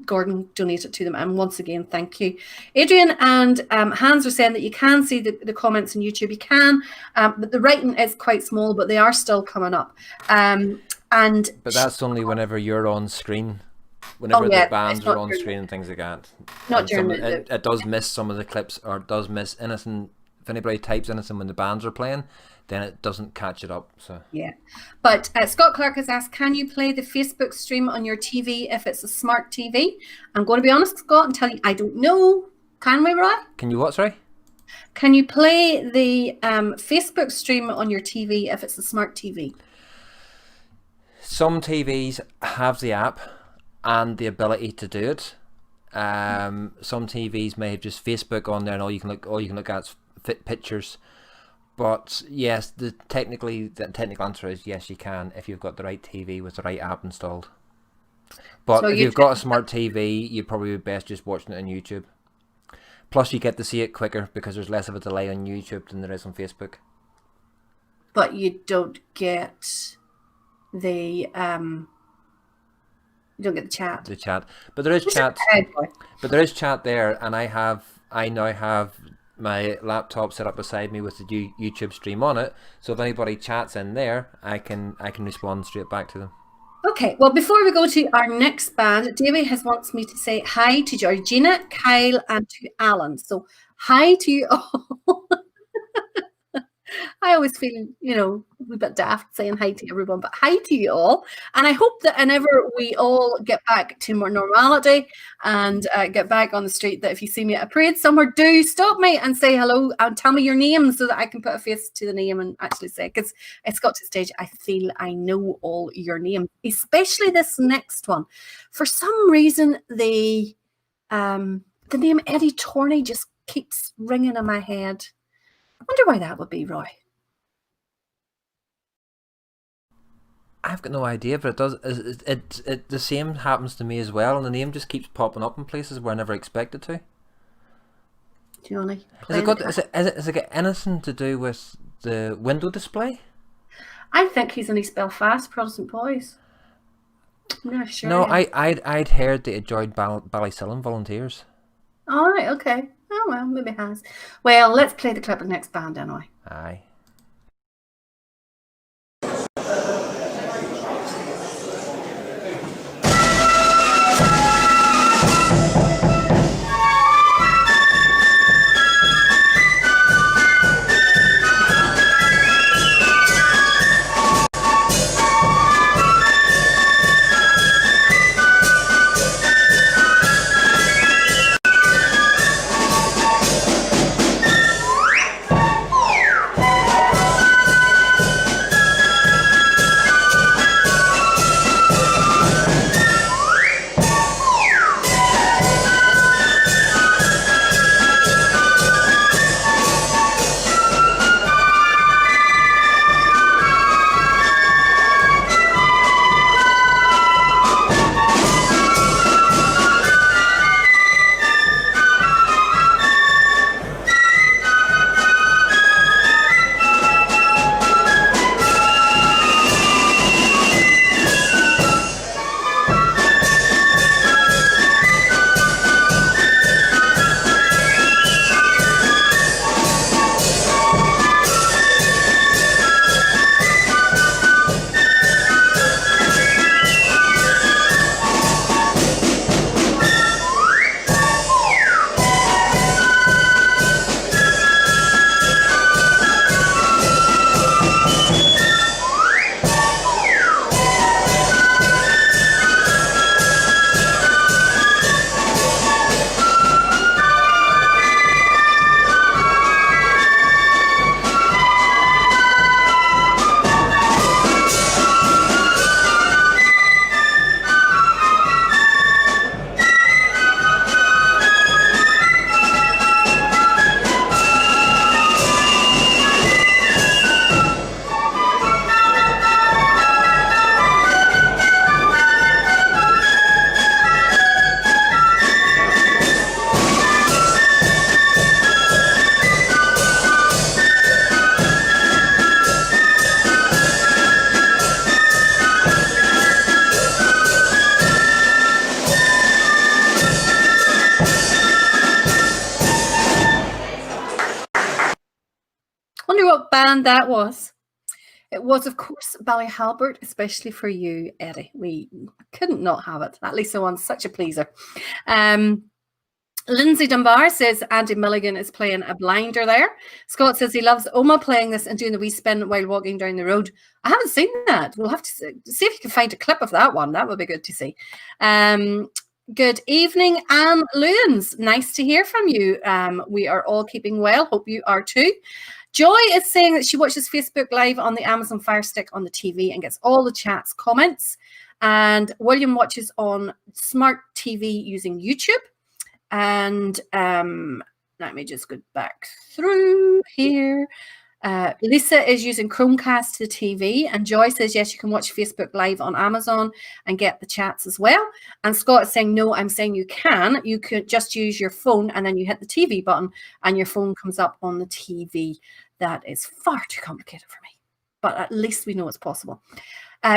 Gordon donated to them, and once again, thank you. Adrian and Hans are saying that you can see the comments on YouTube. You can, but the writing is quite small, but they are still coming up. But
that's only whenever you're on screen. Whenever the bands are on screen and things like that.
Not during
it does miss some of the clips, or it does miss anything. If anybody types anything when the bands are playing, then it doesn't catch it up. So
yeah, but Scott Clark has asked, can you play the Facebook stream on your TV if it's a smart TV? I'm going to be honest, Scott, and tell you I don't know. Can we, Roy?
Can you what? Sorry.
Can you play the Facebook stream on your TV if it's a smart TV?
Some TVs have the app and the ability to do it. Some TVs may have just Facebook on there, and all you can look at is fit pictures. But yes, the technical answer is yes, you can if you've got the right TV with the right app installed. But so if you've got a smart TV, you'd probably be best just watching it on YouTube. Plus, you get to see it quicker because there's less of a delay on YouTube than there is on Facebook.
But you don't get the you don't get the chat.
The chat, but there is chat. But there is chat there, and I now have my laptop set up beside me with the YouTube stream on it, so if anybody chats in there, I can respond straight back to them.
Okay, well, before we go to our next band, Davey wants me to say hi to Georgina, Kyle, and to Alan. So hi to you all. I always feel, a bit daft saying hi to everyone, but hi to you all. And I hope that whenever we all get back to more normality and get back on the street, that if you see me at a parade somewhere, do stop me and say hello and tell me your name so that I can put a face to the name and actually say, because it's got to the stage I feel I know all your names, especially this next one. For some reason, the name Eddie Torney just keeps ringing in my head. I wonder why that would be, Roy.
I've got no idea, but it does. It the same happens to me as well, and the name just keeps popping up in places where I never expected to.
Do you want to?
Is it got anything to do with the window display?
I think he's in East Belfast, Protestant Boys. I'm not sure.
No, I'd heard that he joined Ballysillan Volunteers.
All right, okay. Oh well, maybe it has. Well, let's play the clip of the next band anyway.
Aye.
And that was. It was, of course, Ballyhalbert, especially for you, Eddie. We couldn't not have it. That Lisa one's such a pleaser. Lindsay Dunbar says Andy Milligan is playing a blinder there. Scott says he loves Oma playing this and doing the wee spin while walking down the road. I haven't seen that. We'll have to see if you can find a clip of that one. That would be good to see. Good evening, Anne Lewins. Nice to hear from you. We are all keeping well. Hope you are too. Joy is saying that she watches Facebook Live on the Amazon Fire Stick on the TV and gets all the chats, comments. And William watches on Smart TV using YouTube. And let me just go back through here. Lisa is using Chromecast to the TV, and Joy says, yes, you can watch Facebook Live on Amazon and get the chats as well. And Scott is saying, no, I'm saying you can. You could just use your phone and then you hit the TV button and your phone comes up on the TV. That is far too complicated for me, but at least we know it's possible.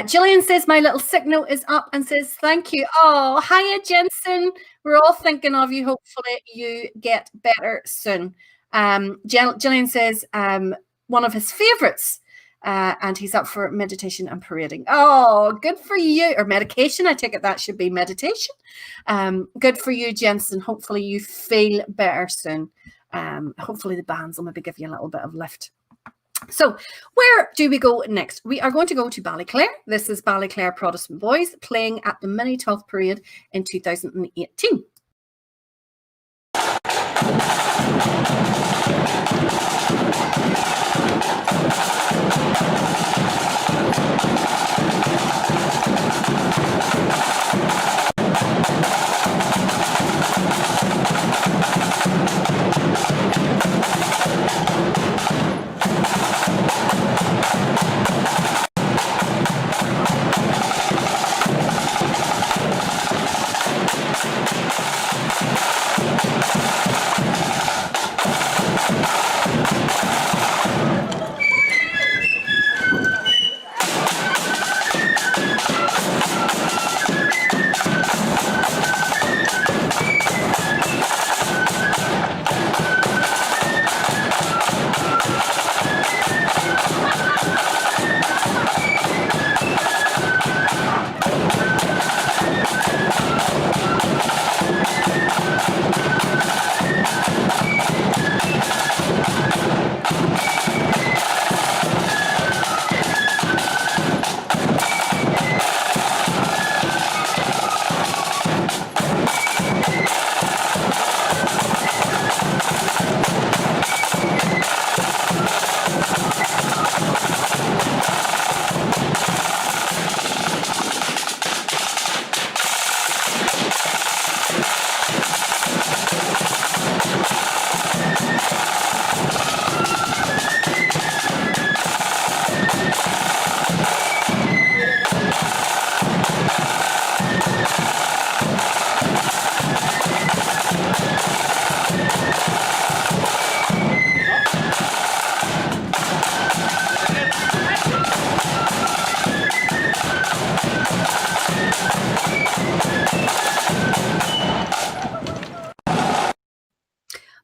Gillian says, my little sick note is up and says, thank you. Oh, hiya, Jensen. We're all thinking of you. Hopefully you get better soon. Gillian says, one of his favorites, and he's up for meditation and parading. Oh, good for you. Or medication. I take it that should be meditation. Good for you, Jensen. Hopefully you feel better soon. Hopefully the bands will maybe give you a little bit of lift. So where do we go next? We are going to go to Ballyclare. This is Ballyclare Protestant Boys playing at the Mini 12th Parade in 2018.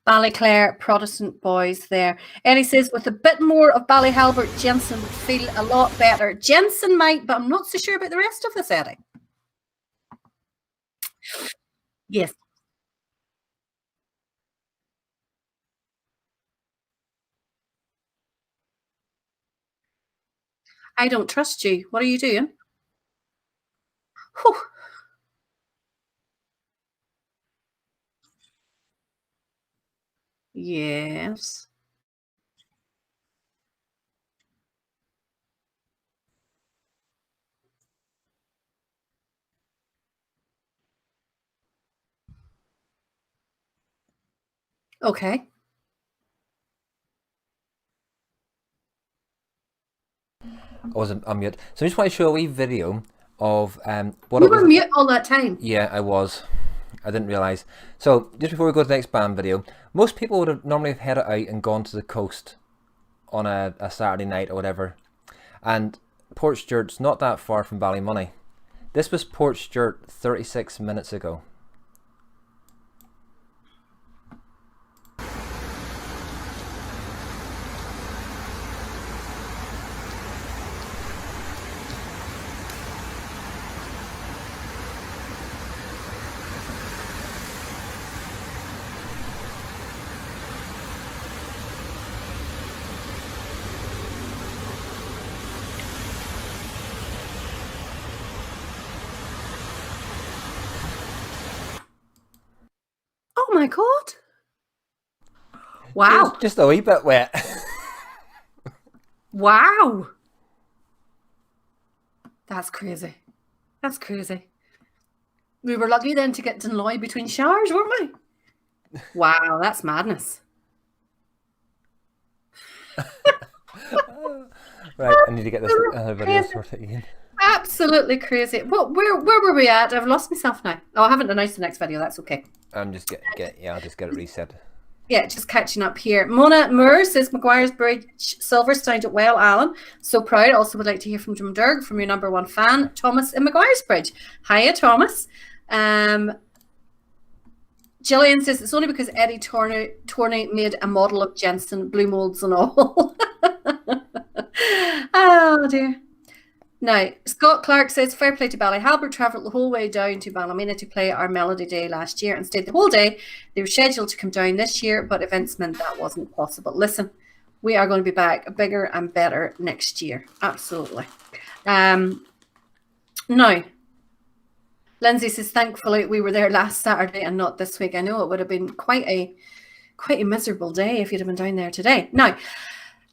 Ballyclare Protestant Boys there. And he says, with a bit more of Ballyhalbert, Jensen would feel a lot better. Jensen might, but I'm not so sure about the rest of the setting. Yes. I don't trust you. What are you doing? Whew. Yes. Okay.
I wasn't on mute. So I just want to show a wee video of what
You
it was.
were mute all that time.
Yeah, I was. I didn't realise. So just before we go to the next band video, most people would have normally have headed out and gone to the coast on a Saturday night or whatever. And Port Stewart's not that far from Ballymoney. This was Port Stewart 36 minutes ago.
my God. Wow.
Just a wee bit wet.
Wow. That's crazy. That's crazy. We were lucky then to get to Loy between showers, weren't we? Wow, that's madness.
Right, I need to get this video sorted again.
Absolutely crazy. Well, where were we at? I've lost myself now. Oh, I haven't announced the next video. That's okay.
I'm just I'll just get it reset.
Yeah, just catching up here. Mona Moore says Maguire's Bridge silver sounded well, Alan. So proud. Also would like to hear from Jim Durg, from your number one fan, Thomas in Maguire's Bridge. Hiya, Thomas. Gillian says it's only because Eddie Torney made a model of Jensen, blue molds and all. Oh dear. Now, Scott Clark says, fair play to Ballyhalbert, travelled the whole way down to Ballymena to play our Melody Day last year and stayed the whole day. They were scheduled to come down this year, but events meant that wasn't possible. Listen, we are going to be back bigger and better next year. Absolutely. Now, Lindsay says, thankfully we were there last Saturday and not this week. I know it would have been quite a miserable day if you'd have been down there today. Now,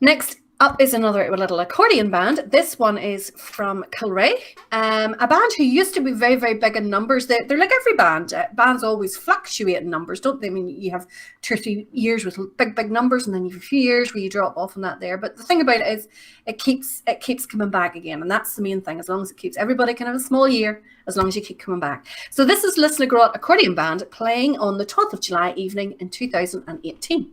next up is another little accordion band. This one is from Kilray, a band who used to be very, very big in numbers. They're like every band. Bands always fluctuate in numbers, don't they? I mean, you have 2 or 3 years with big numbers, and then you have a few years where you drop off on that there. But the thing about it is, it keeps coming back again, and that's the main thing. As long as it keeps, everybody can have a small year, as long as you keep coming back. So this is Lisla Grot Accordion Band playing on the 12th of July evening in 2018.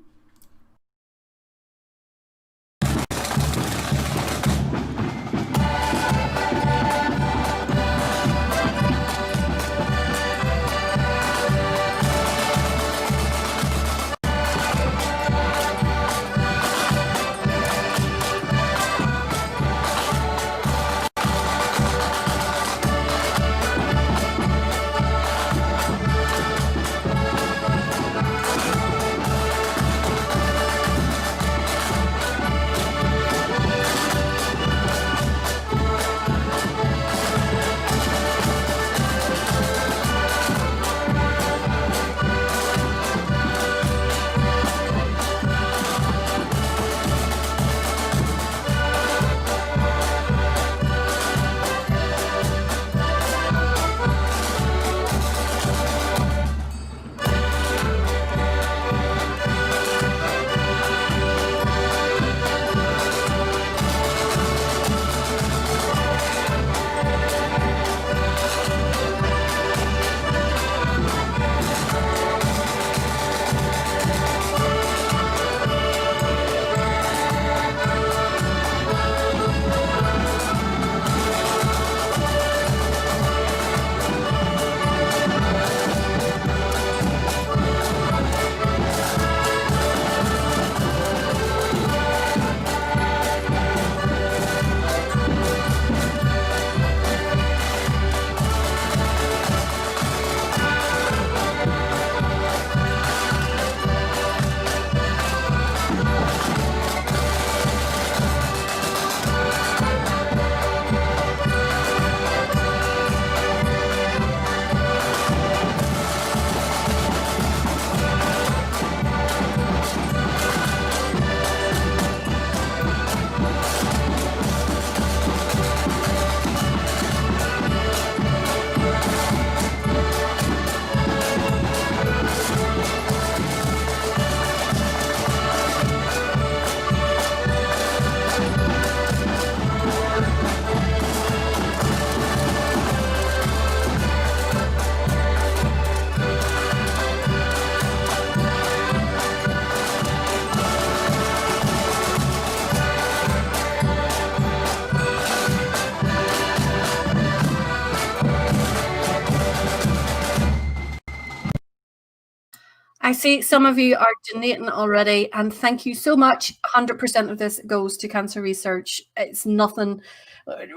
I see some of you are donating already, and thank you so much. 100% of this goes to cancer research. It's nothing,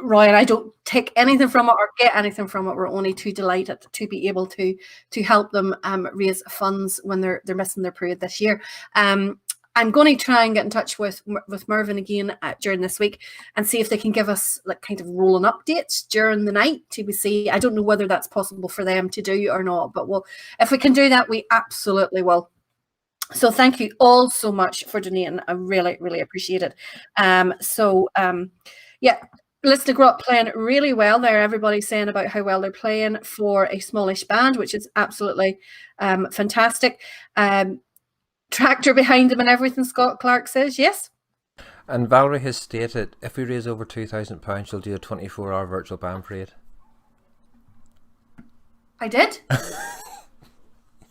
Roy, and I don't take anything from it or get anything from it. We're only too delighted to be able to help them raise funds when they're missing their period this year. I'm going to try and get in touch with Mervyn again during this week and see if they can give us like kind of rolling updates during the night to see. I don't know whether that's possible for them to do or not, but if we can do that, we absolutely will. So thank you all so much for donating. I really, really appreciate it. Yeah, Listener Grot playing really well there. Everybody's saying about how well they're playing for a smallish band, which is absolutely fantastic. Tractor behind them and everything, Scott Clark says, yes.
And Valerie has stated, if we raise over £2,000, she'll do a 24-hour virtual band parade.
I did?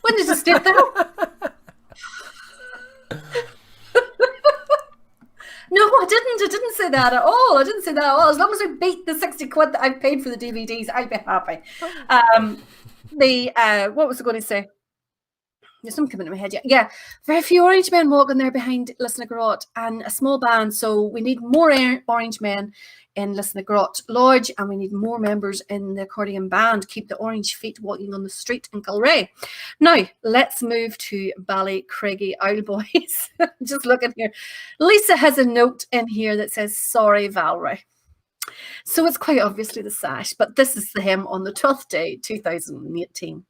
When did you state that? No, I didn't. I didn't say that at all. As long as we beat the 60 quid that I've paid for the DVDs, I'll be happy. What was I going to say? There's something coming to my head. Yeah. Very few orange men walking there behind Listener Grot and a small band. So we need more orange men in Listener Grot Lodge, and we need more members in the accordion band. Keep the orange feet walking on the street in Kilray. Now, let's move to Ballycraigie Owl Boys. Just looking here. Lisa has a note in here that says, sorry, Valerie. So it's quite obviously the sash, but this is the hymn on the 12th day, 2018.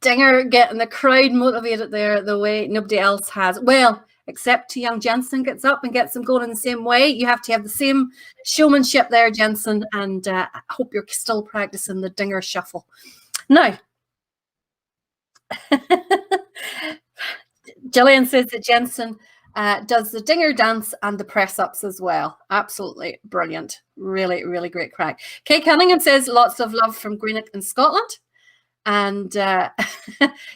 Dinger getting the crowd motivated there the way nobody else has. Well, except young Jensen gets up and gets them going in the same way. You have to have the same showmanship there, Jensen, and I hope you're still practicing the Dinger shuffle. Now, Gillian says that Jensen does the Dinger dance and the press-ups as well. Absolutely brilliant. Really, really great crack. Kay Cunningham says lots of love from Greenock in Scotland. And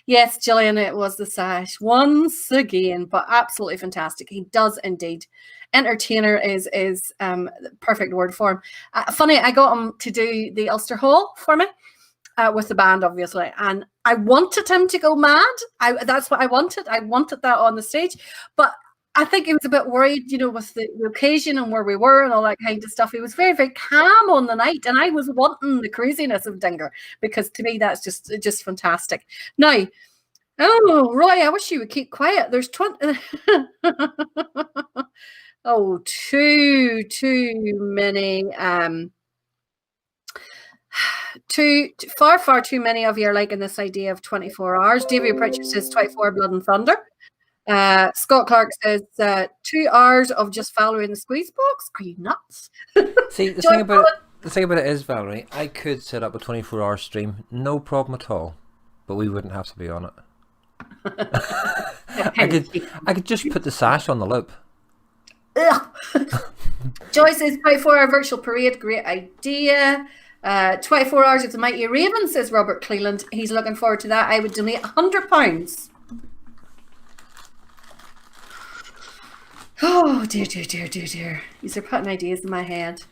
yes, Gillian, it was the sash once again, but absolutely fantastic. He does indeed. Entertainer is the perfect word for him. Funny, I got him to do the Ulster Hall for me with the band, obviously, and I wanted him to go mad. That's what I wanted. I wanted that on the stage, but I think he was a bit worried, with the occasion and where we were and all that kind of stuff. He was very, very calm on the night, and I was wanting the craziness of Dinger because to me that's just fantastic. Now, Roy, I wish you would keep quiet. There's 20. too many. Far too many of you are liking this idea of 24 hours. Davy Pritchard says 24 Blood and Thunder. Scott Clark says 2 hours of just Valerie in the squeeze box. Are you nuts?
See, the thing about it is, Valerie, I could set up a 24-hour stream, no problem at all, but we wouldn't have to be on it. I could just put the sash on the loop.
Ugh. Joyce says 24-hour virtual parade, great idea. 24 hours of the Mighty Raven, says Robert Cleland. He's looking forward to that. I would donate £100. Oh, dear. These are putting ideas in my head.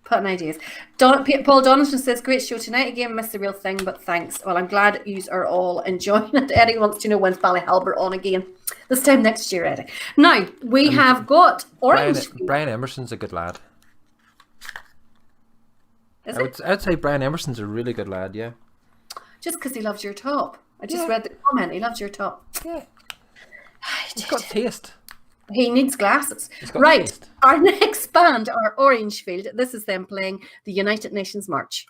Paul Donaldson says, great show tonight. Again, missed the real thing, but thanks. Well, I'm glad you are all enjoying it. Eddie wants to know when's Ballyhalbert on again. This time next year, Eddie. Now, we have got Orange.
Brian Emerson's a good lad.
I'd
say Brian Emerson's a really good lad, yeah.
Just because he loves your top. I just read the comment. He loves your top.
Yeah. He's got taste.
He needs glasses. Right. Taste. Our next band are Orangefield. This is them playing the United Nations March.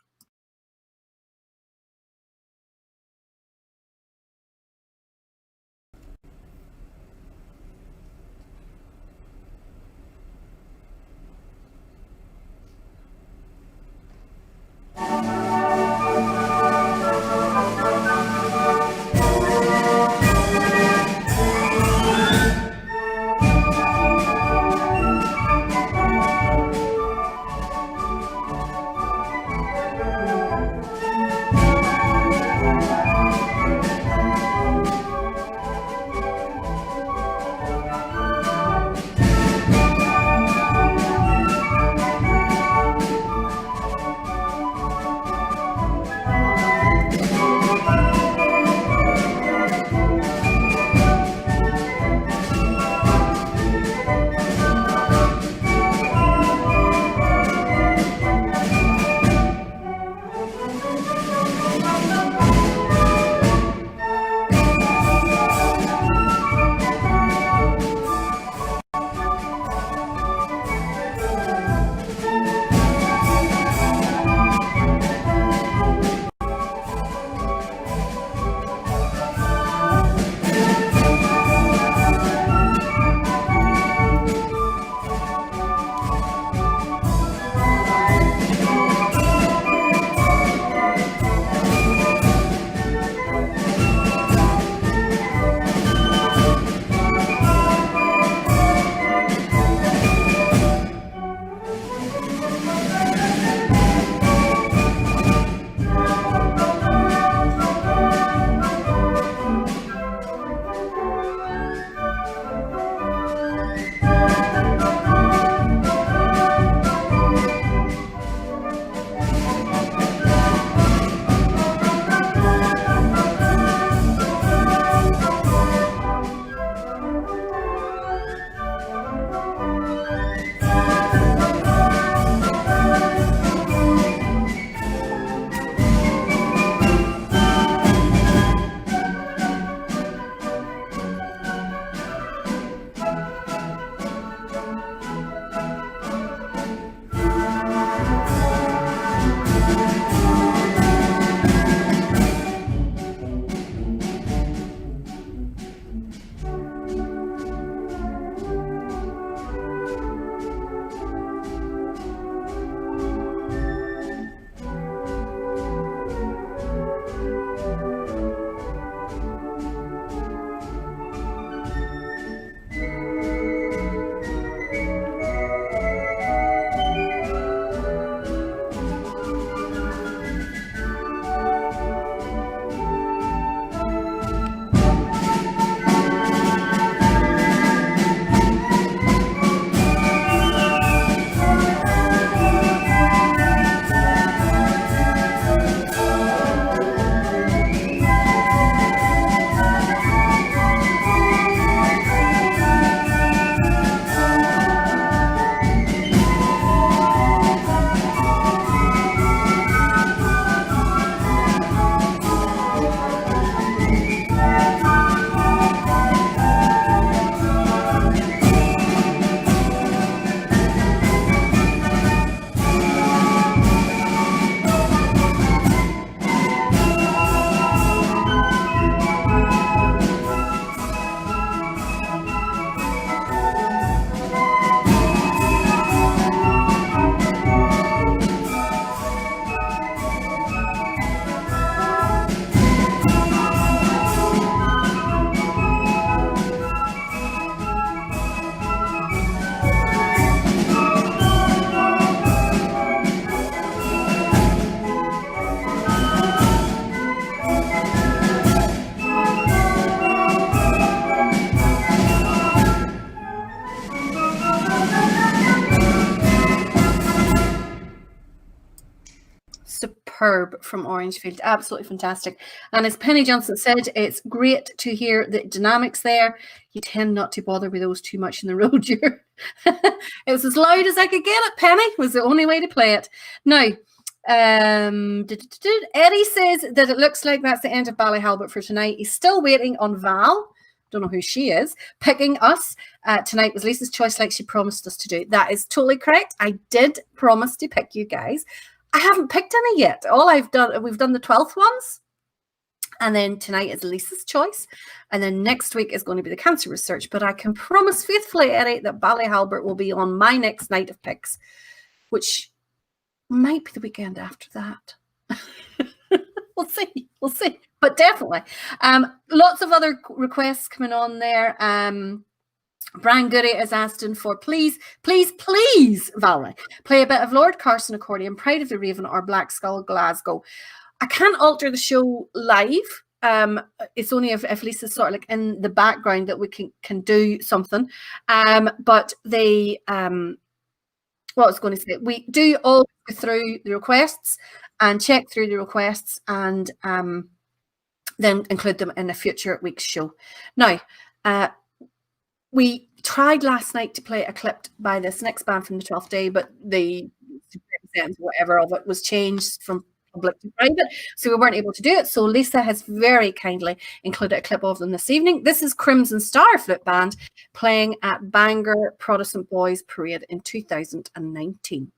superb from Orangefield. Absolutely fantastic. And as Penny Johnson said, it's great to hear the dynamics there. You tend not to bother with those too much in the road. It was as loud as I could get it, Penny. It was the only way to play it. Now, Eddie says that it looks like that's the end of Ballyhalbert for tonight. He's still waiting on Val. Don't know who she is, picking us. Tonight was Lisa's choice, like she promised us to do. That is totally correct. I did promise to pick you guys. I haven't picked any yet. We've done the 12th ones. And then tonight is Lisa's choice. And then next week is going to be the cancer research. But I can promise faithfully, Eddie, that Ballyhalbert will be on my next night of picks, which might be the weekend after that. We'll see. But definitely. Lots of other requests coming on there. Brian Goody is asking for please, Valerie, play a bit of Lord Carson accordion, Pride of the Raven or Black Skull Glasgow. I can't alter the show live. It's only if Lisa's sort of like in the background that we can do something. But they what I was going to say, we do all go through the requests and check through the requests and then include them in a future week's show. Now, we tried last night to play a clip by this next band from the 12th day, but the whatever of it was changed from public to private, so we weren't able to do it. So Lisa has very kindly included a clip of them this evening. This is Crimson Star Flute Band playing at Bangor Protestant Boys Parade in 2019.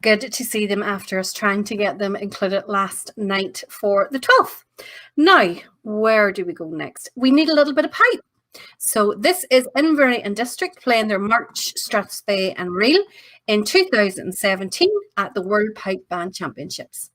Good to see them after us trying to get them included last night for the 12th. Now, where do we go next? We need a little bit of pipe. So this is Invery and District playing their March Strathspey and Reel in 2017 at the World Pipe Band Championships.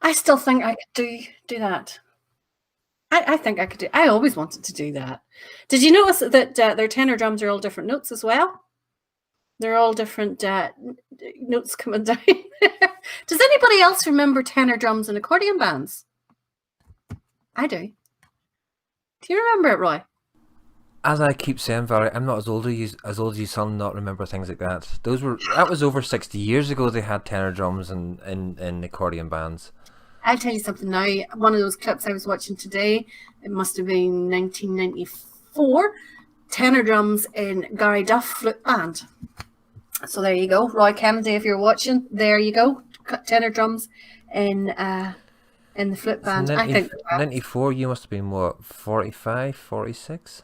I still think I could do that. I think I could do. I always wanted to do that. Did you notice that their tenor drums are all different notes as well? They're all different notes coming down. Does anybody else remember tenor drums and accordion bands? I do. Do you remember it, Roy?
As I keep saying, Valerie, I'm not as old as you, son, not remember things like that. That was over 60 years ago. They had tenor drums and accordion bands.
I'll tell you something now. One of those clips I was watching today, it must have been 1994. Tenor drums in Gary Duff flute band. So there you go, Roy Kennedy. If you're watching, there you go. Tenor drums in the flute band. I think
94. You must have been what, 45, 46?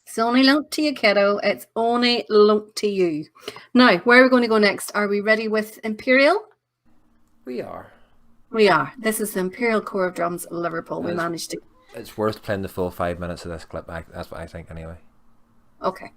It's only lumped to you, kiddo. It's only lumped to you. Now, where are we going to go next? Are we ready with Imperial?
We are.
We are. This is the Imperial Corps of Drums, Liverpool. We managed to.
It's worth playing the full 5 minutes of this clip. That's what I think, anyway.
Okay.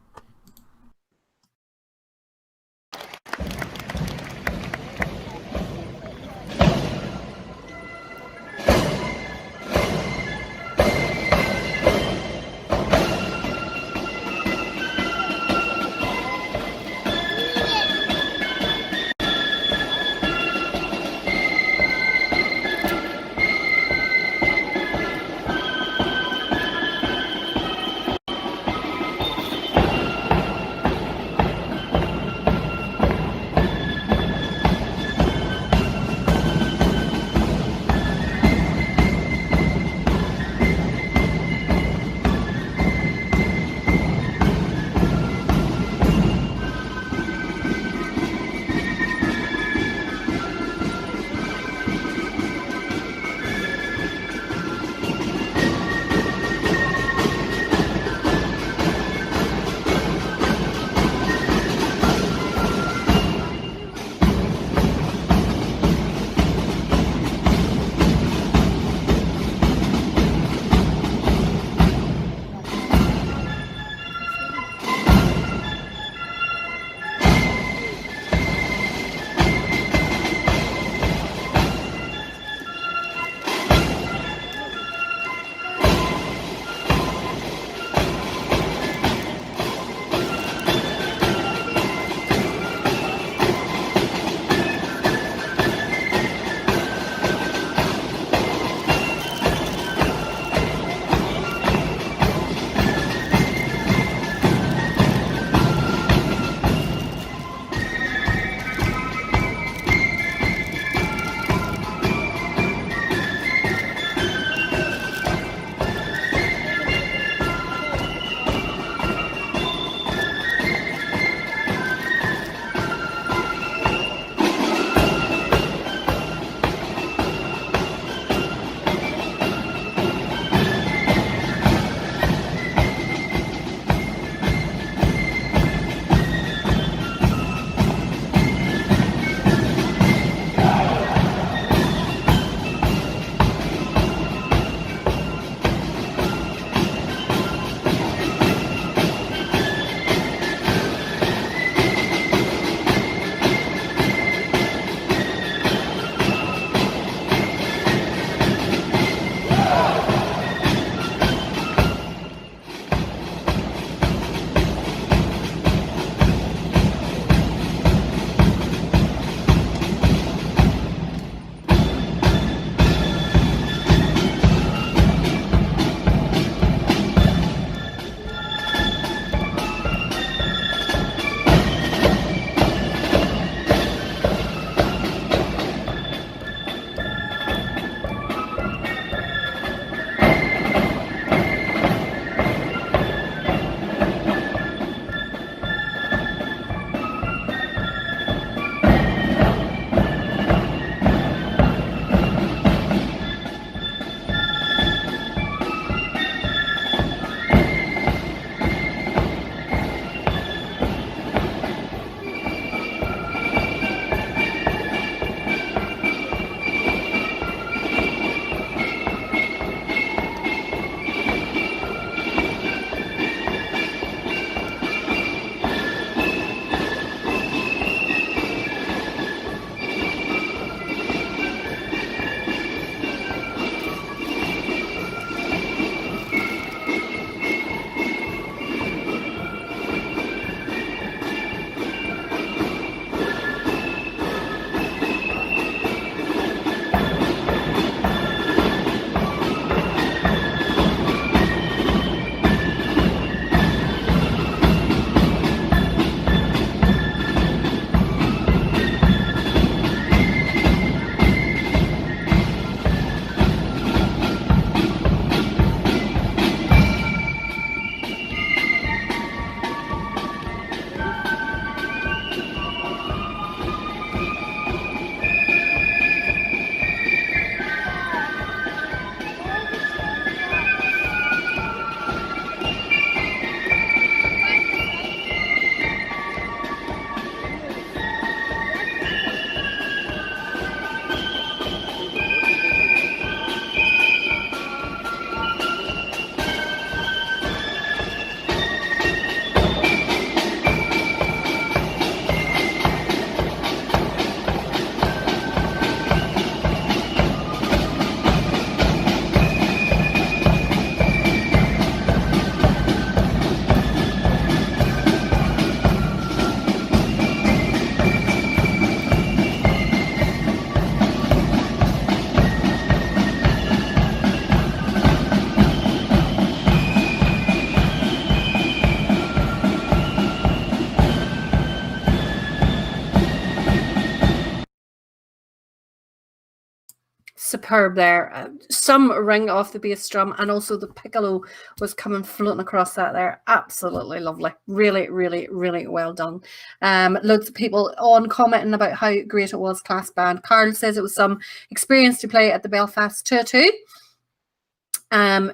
superb there. Some ring off the bass drum, and also the piccolo was coming floating across that there. Absolutely lovely. Really, really, really well done. Loads of people on commenting about how great it was, class band. Carl says it was some experience to play at the Belfast 2-2.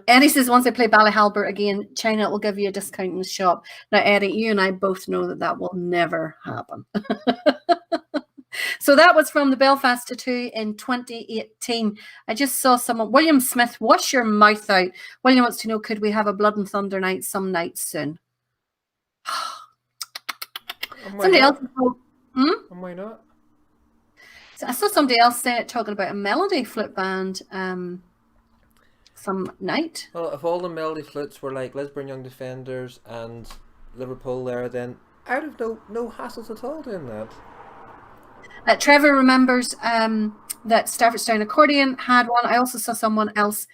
Eddie says, once I play Ballyhalbert again, China will give you a discount in the shop. Now, Eddie, you and I both know that that will never happen. So that was from the Belfast 2 in 2018. I just saw someone, William Smith, wash your mouth out. William wants to know, could we have a Blood and Thunder night some night soon? Somebody else.
And why not?
So I saw somebody else talking about a melody flute band some night.
Well, if all the melody flutes were like Lisburn Young Defenders and Liverpool there, then I'd have no hassles at all doing that.
Trevor remembers that Staffordstown Accordion had one. I also saw someone else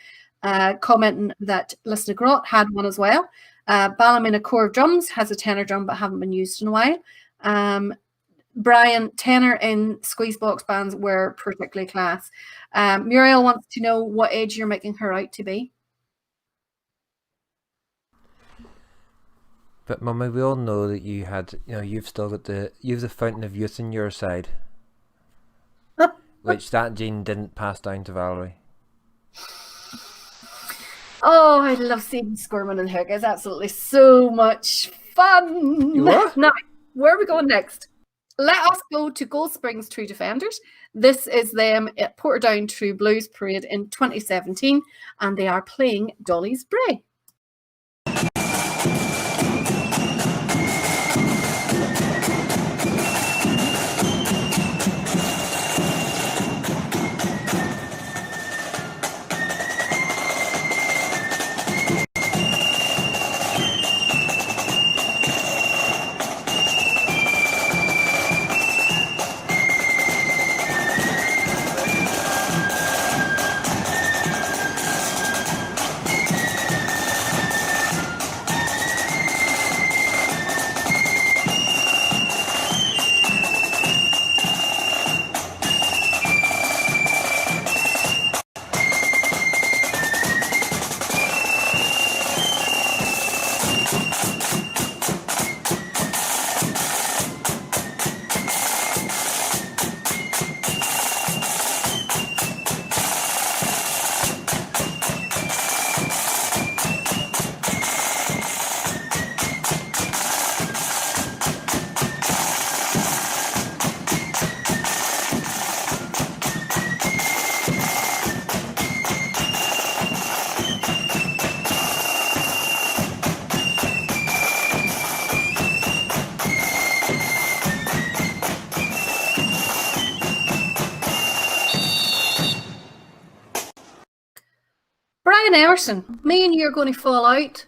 commenting that Listener Grot had one as well. Ballymena Corps of Drums has a tenor drum but haven't been used in a while. Brian, tenor in squeeze box bands were particularly class. Muriel wants to know what age you're making her out to be.
But Mummy, we all know that you've still got you've the fountain of youth on your side. Which that gene didn't pass down to Valerie.
Oh, I love seeing Squirman and Hook. It's absolutely so much fun.
You what?
Now, where are we going next? Let us go to Gold Springs True Defenders. This is them at Portadown True Blues Parade in 2017, and they are playing Dolly's Bray. Brian Emerson, me and you are going to fall out.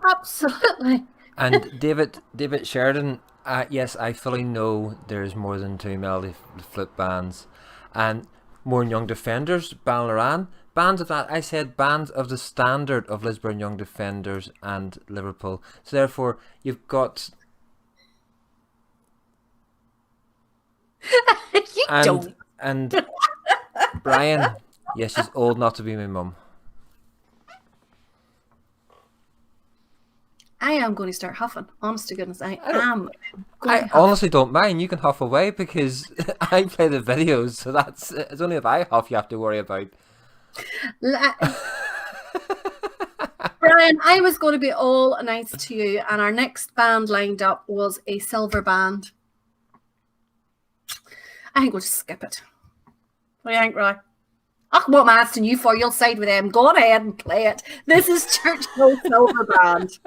Absolutely.
And David Sheridan, yes, I fully know there's more than two melody flute bands, and more Young Defenders, Balnaran, bands of that. I said bands of the standard of Lisburn Young Defenders and Liverpool. So therefore, you've got.
You don't.
And Brian, yes, she's old not to be my mum.
I am going to start huffing. Honest to goodness, I am.
I honestly don't mind. You can huff away because I play the videos, so it's only if I huff you have to worry about.
Brian, I was going to be all nice to you, and our next band lined up was a silver band. I think we'll just skip it. What do you think, Roy? Oh, what am I asking you for? You'll side with them. Go on ahead and play it. This is Churchill Silver Band.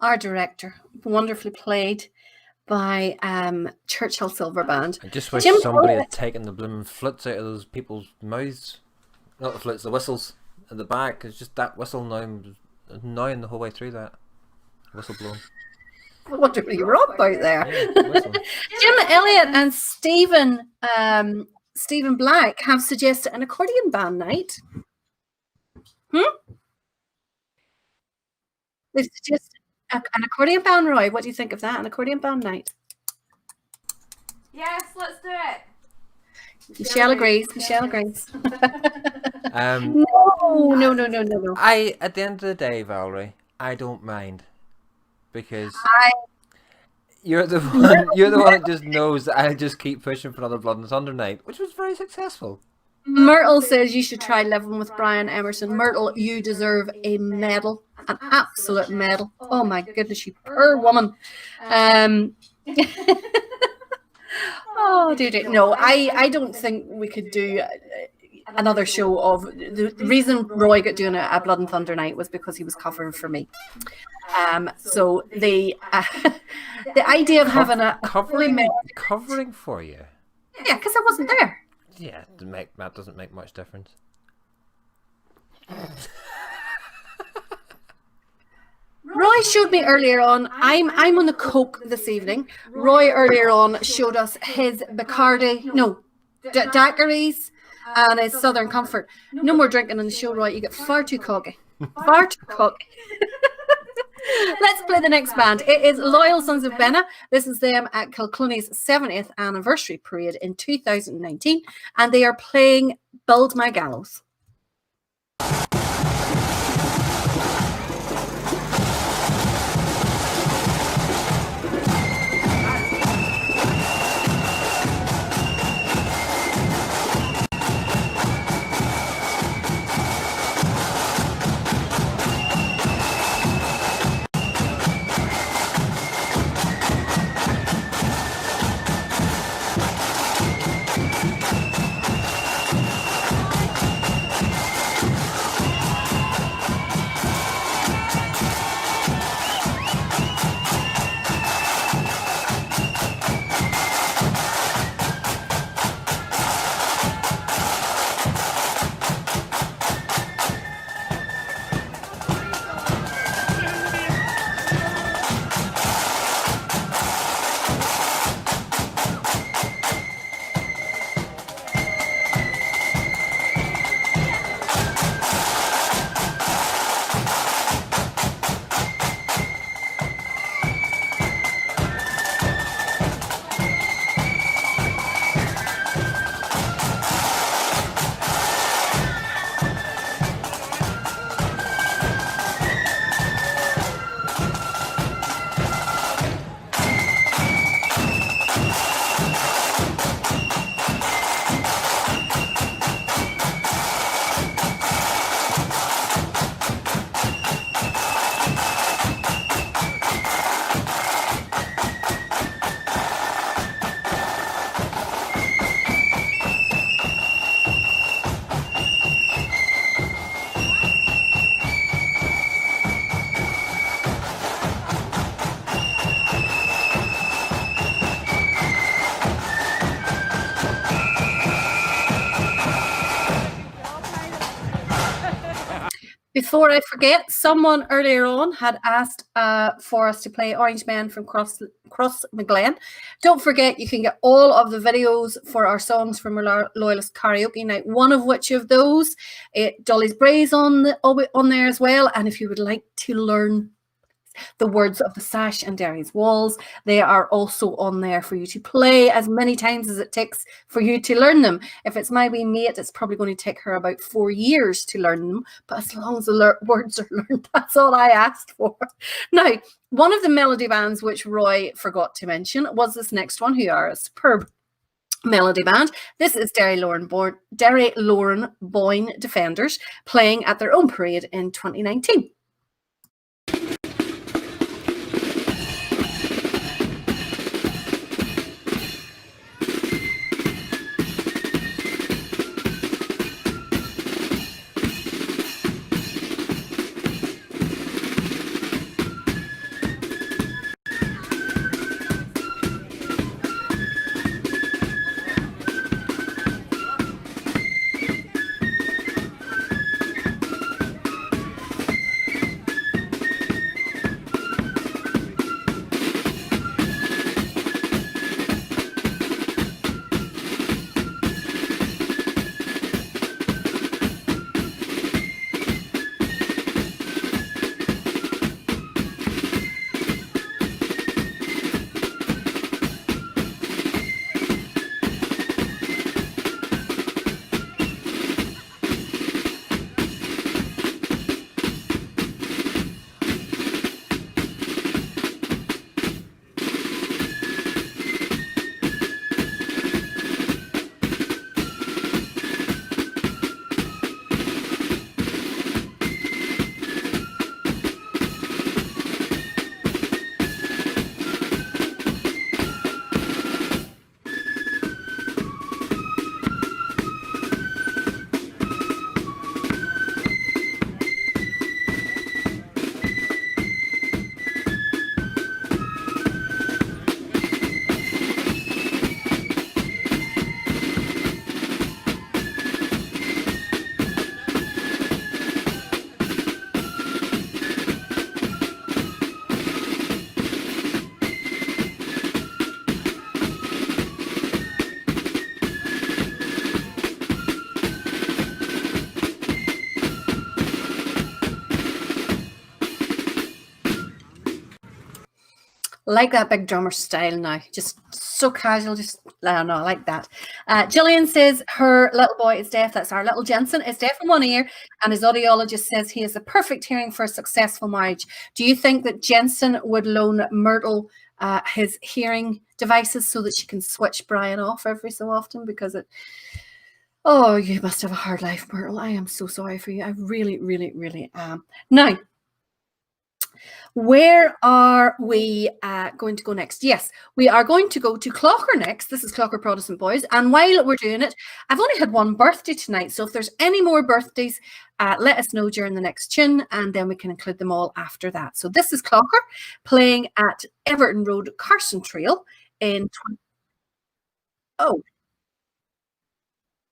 our director, wonderfully played by Churchill Silver Band.
I just wish
Jim
somebody
Elliott.
had taken the blooming flutes out of those people's mouths. Not the flutes, the whistles at the back. It's just that whistle now annoying the whole way through that. Whistle blowing.
I wonder what you're up about there.
Yeah, whistling.
Jim Elliott and Stephen Black have suggested an accordion band night. They've suggested an accordion band, Roy. What do you think of that? An accordion band night?
Yes, let's do it.
Michelle agrees. Michelle agrees.
Um,
No.
at the end of the day, Valerie, I don't mind because you're the one. You're the one that just knows that I just keep pushing for another Blood and Thunder night, which was very successful.
Myrtle says you should try living with Brian Emerson. Myrtle, you deserve a medal, an absolute medal. Oh my goodness, you poor woman. Oh, dear. No, I don't think we could do another show of the reason Roy got doing a Blood and Thunder night was because he was covering for me. So the idea of having a
covering for you.
Yeah, because I wasn't there.
Yeah, that doesn't make much difference.
Roy showed me earlier on. I'm on the coke this evening. Roy earlier on showed us his daiquiris and his Southern Comfort. No more drinking on the show, Roy. You get far too cocky. Far too cocky. Let's play the next band. It is Loyal Sons of Benna. This is them at Kilcloney's 70th anniversary parade in 2019, and they are playing Build My Gallows. Before I forget, someone earlier on had asked for us to play Orange Man from Cross McGlen. Don't forget, you can get all of the videos for our songs from our Loyalist Karaoke Night, one of which of those, Dolly's Bray's on there as well. And if you would like to learn the words of the sash and Derry's Walls, they are also on there for you to play as many times as it takes for you to learn them. If it's my wee mate, it's probably going to take her about 4 years to learn them, but as long as the words are learned, that's all I asked for. Now, one of the melody bands which Roy forgot to mention was this next one, who are a superb melody band. This is Derry Lauren Boyne Defenders playing at their own parade in 2019. Like that big drummer style now. Just so casual. Just, I don't know, I like that. Gillian says her little boy is deaf. That's our little Jensen. Is deaf in one ear. And his audiologist says he has the perfect hearing for a successful marriage. Do you think that Jensen would loan Myrtle his hearing devices so that she can switch Brian off every so often? Because oh, you must have a hard life, Myrtle. I am so sorry for you. I really, really, really am. Now, where are we going to go next? Yes, we are going to go to Clocker next. This is Clocker Protestant Boys. And while we're doing it, I've only had one birthday tonight. So if there's any more birthdays, let us know during the next tune, and then we can include them all after that. So this is Clocker playing at Everton Road, Carson Trail in... Oh,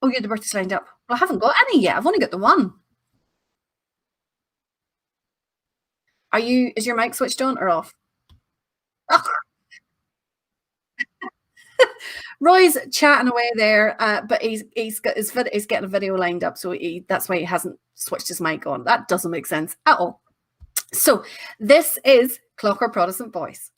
you had the birthdays lined up. Well, I haven't got any yet. I've only got the one. Is your mic switched on or off? Oh. Roy's chatting away there, but he's getting a video lined up, so that's why he hasn't switched his mic on. That doesn't make sense at all. So this is Clocker Protestant Boys.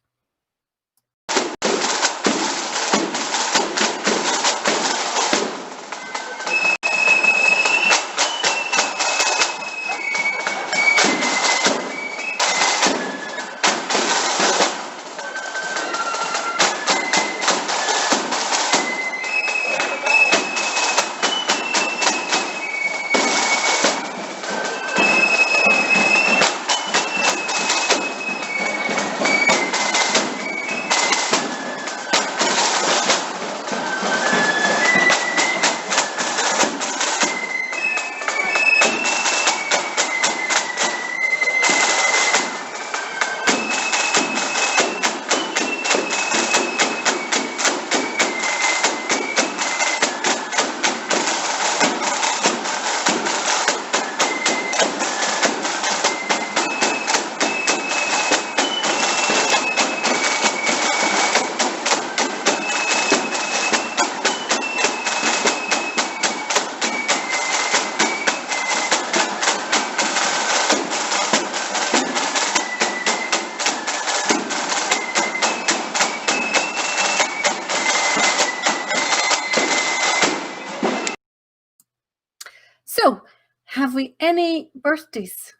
So, have we any birthdays?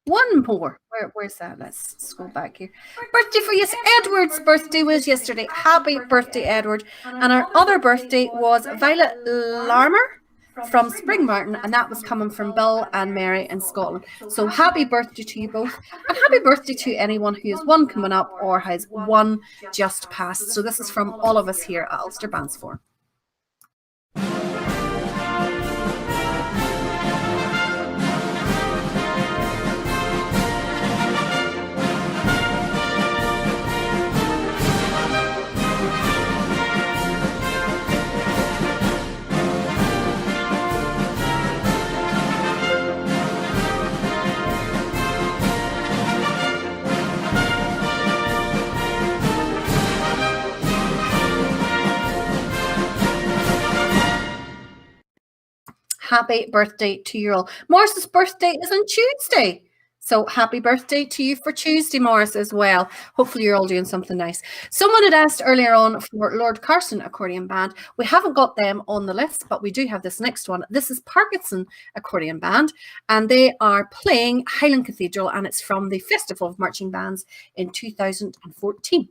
One more. Where's that? Let's scroll back here. Birthday for yes. Edward's birthday was yesterday. Happy birthday, Edward. And our other birthday was Violet Larmer from Spring Martin, and that was coming from Bill and Mary in Scotland. So happy birthday to you both, and happy birthday to anyone who has one coming up or has one just passed. So this is from all of us here at Ulster Bands Forum. Happy birthday to you all. Morris's birthday is on Tuesday. So happy birthday to you for Tuesday, Morris, as well. Hopefully you're all doing something nice. Someone had asked earlier on for Lord Carson Accordion Band. We haven't got them on the list, but we do have this next one. This is Parkinson Accordion Band, and they are playing Highland Cathedral, and it's from the Festival of Marching Bands in 2014.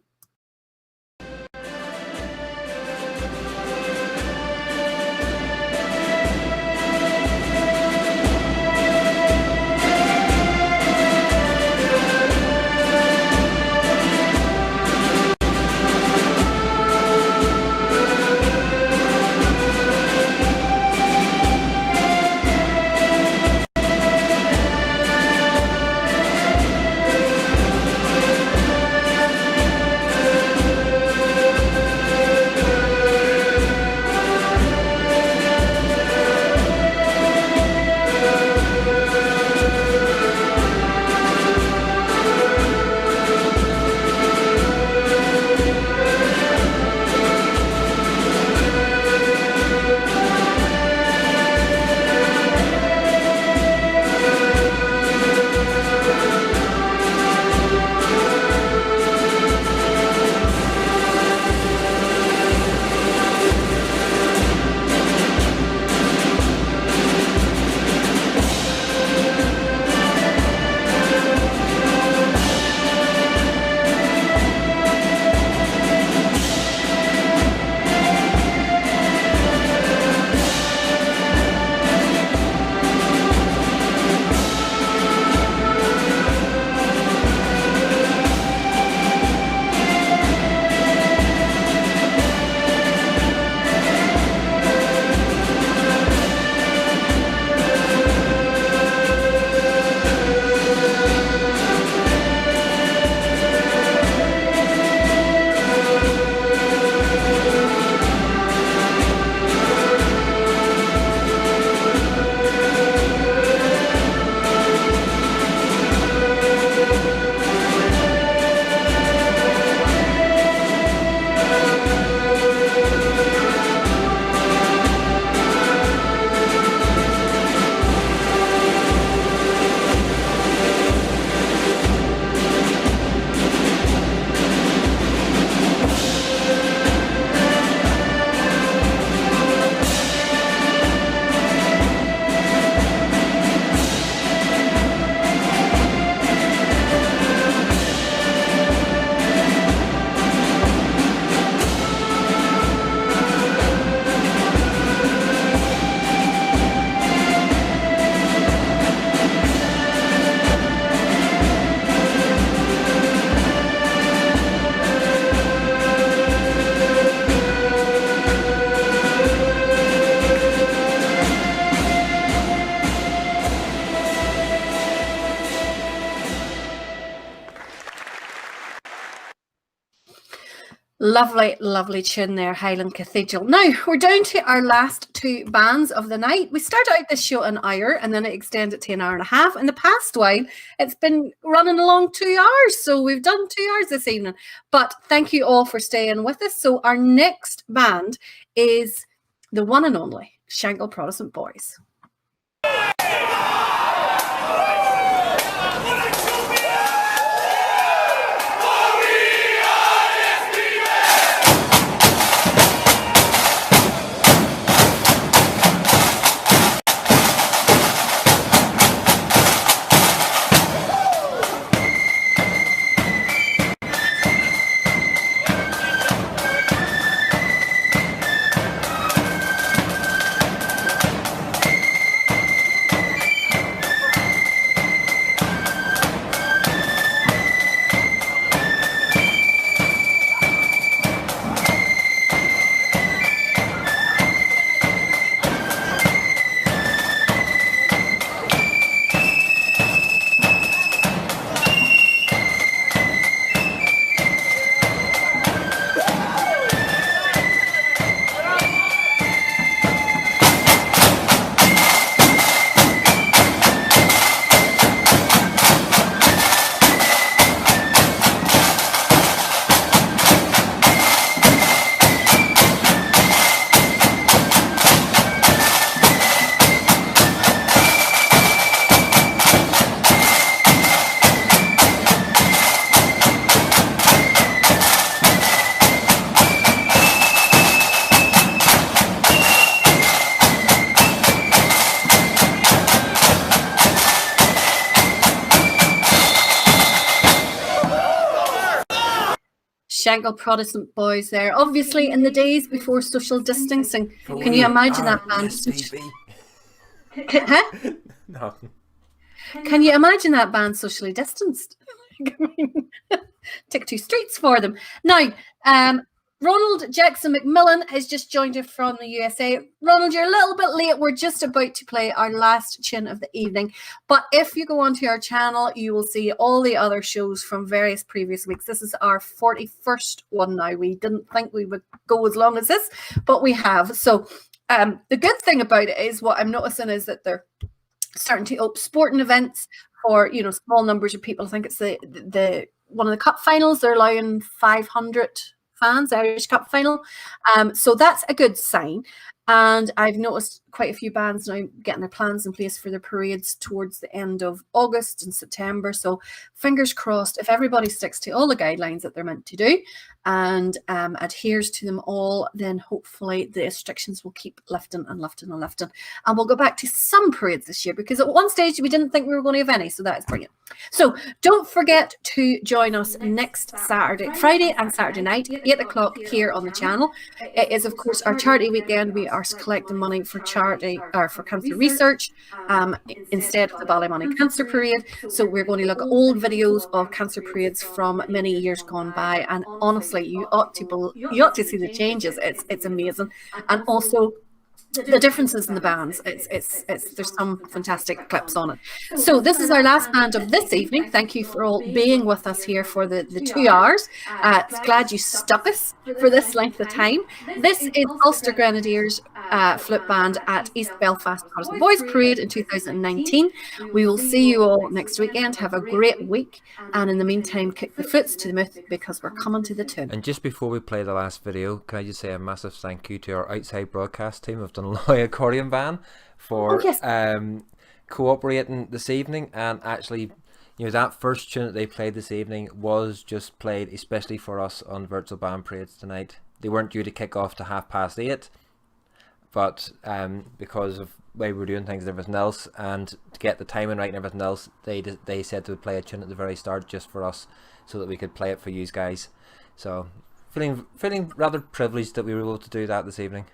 Lovely, lovely tune there, Highland Cathedral. Now, we're down to our last two bands of the night. We started out this show an hour and then it extended to an hour and a half. In the past while, it's been running along 2 hours. So we've done 2 hours this evening. But thank you all for staying with us. So our next band is the one and only Shankill Protestant Boys. Shankill Protestant Boys there. Obviously, in the days before social distancing, can you imagine that band? Huh?
No.
Can you imagine that band socially distanced? I mean, take 2 streets for them. Now, Ronald Jackson McMillan has just joined us from the USA. Ronald, you're a little bit late. We're just about to play our last tune of the evening. But if you go onto our channel, you will see all the other shows from various previous weeks. This is our 41st one now. We didn't think we would go as long as this, but we have. So the good thing about it is what I'm noticing is that they're starting to open sporting events for, you know, small numbers of people. I think it's the one of the cup finals. They're allowing 500 fans, the Irish Cup final. So that's a good sign. And I've noticed quite a few bands now getting their plans in place for their parades towards the end of August and September. So fingers crossed, if everybody sticks to all the guidelines that they're meant to do and adheres to them all, then hopefully the restrictions will keep lifting and lifting and lifting. And we'll go back to some parades this year, because at one stage we didn't think we were going to have any. So that is brilliant. So don't forget to join us next Friday and Saturday night, 8 o'clock here on the channel. It is, of course, our charity weekend. We are collecting money for charity or for cancer research instead of the Ballymoney Cancer Parade. So we're going to look at old videos of cancer parades from many years gone by, and honestly, you ought to see the changes. It's amazing. And also the differences in the bands. There's some fantastic clips on it. So this is our last band of this evening. Thank you for all being with us here for the 2 hours. Glad you stuck us for this length of time. This is Ulster Grenadiers flute band at East Belfast Protestant Boys Parade in 2019. We will see you all next weekend. Have a great week, and in the meantime, kick the foots to the mouth, because we're coming to the tune.
And just before we play the last video, can I just say a massive thank you to our outside broadcast team of Dunloy Accordion Band for cooperating this evening. And actually, you know, that first tune that they played this evening was just played especially for us on virtual band parades tonight. They weren't due to kick off to 8:30, but because of the way we were doing things and everything else, and to get the timing right and everything else, they said they would play a tune at the very start just for us, so that we could play it for you guys. So feeling rather privileged that we were able to do that this evening.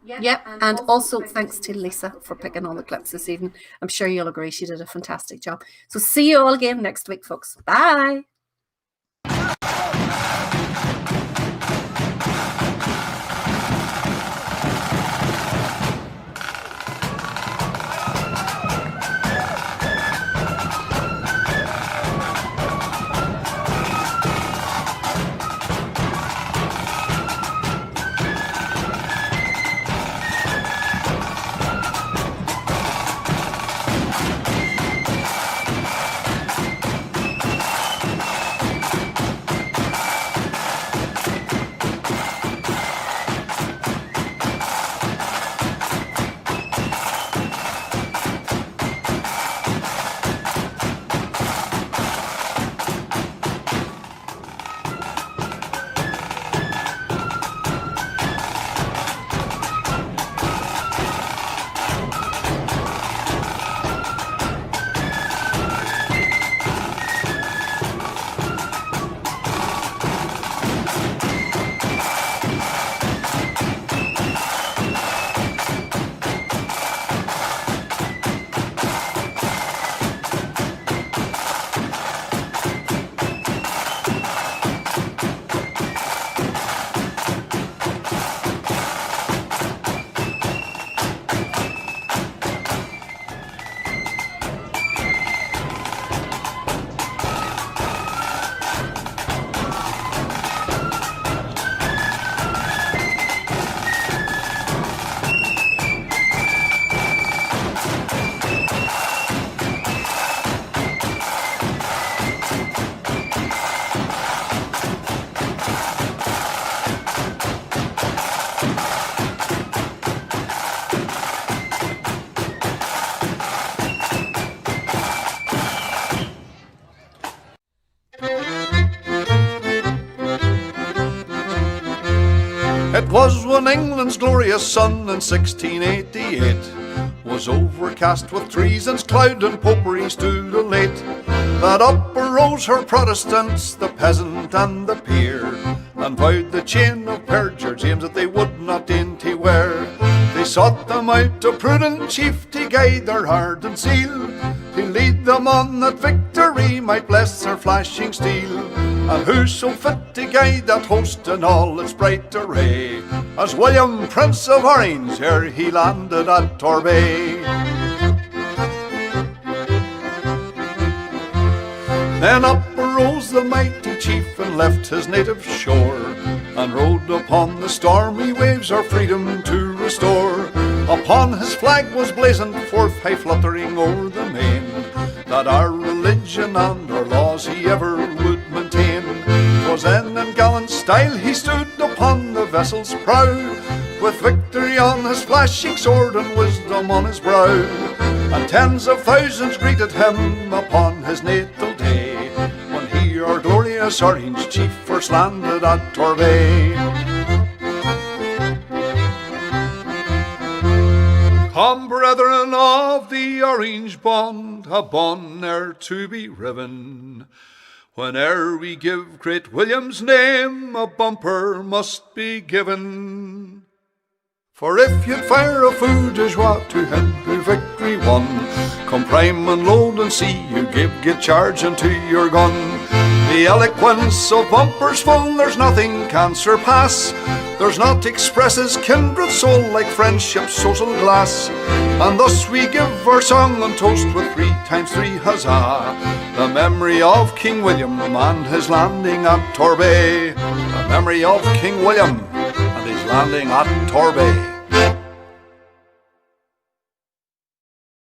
Yep, and also thanks to Lisa for picking all the clips this evening. I'm sure you'll agree she did a fantastic job. So see you all again next week, folks. Bye.
when England's glorious sun in 1688 was overcast with treason's cloud and popery stood elate, that up arose her Protestants, the peasant and the peer, and vowed the chain of perjure James that they would not dainty wear. They sought them out a prudent chief to guide their heart and zeal, to lead them on that victory might bless their flashing steel. And who so fit to guide that host in all its bright array as William, Prince of Orange, ere he landed at Torbay? Then up arose the mighty chief and left his native shore, and rode upon the stormy waves our freedom to restore. Upon his flag was blazoned forth, high fluttering o'er the main, that our religion and our laws he ever would maintain. 'Twas then in gallant style he stood upon the vessel's prow, with victory on his flashing sword and wisdom on his brow. And tens of thousands greeted him upon his natal day, when he, our glorious Orange chief, first landed at Torbay. Come, brethren of the Orange bond, a bond ne'er to be riven. Whene'er we give great William's name, a bumper must be given. For if you'd fire a feu de joie to him who victory won, come prime and load and see you get charge into your gun. The eloquence of bumpers full, there's nothing can surpass. There's not expresses kindred soul like friendship's social glass. And thus we give our song and toast with 3 times 3 huzzah, the memory of King William and his landing at Torbay. The memory of King William and his landing at Torbay.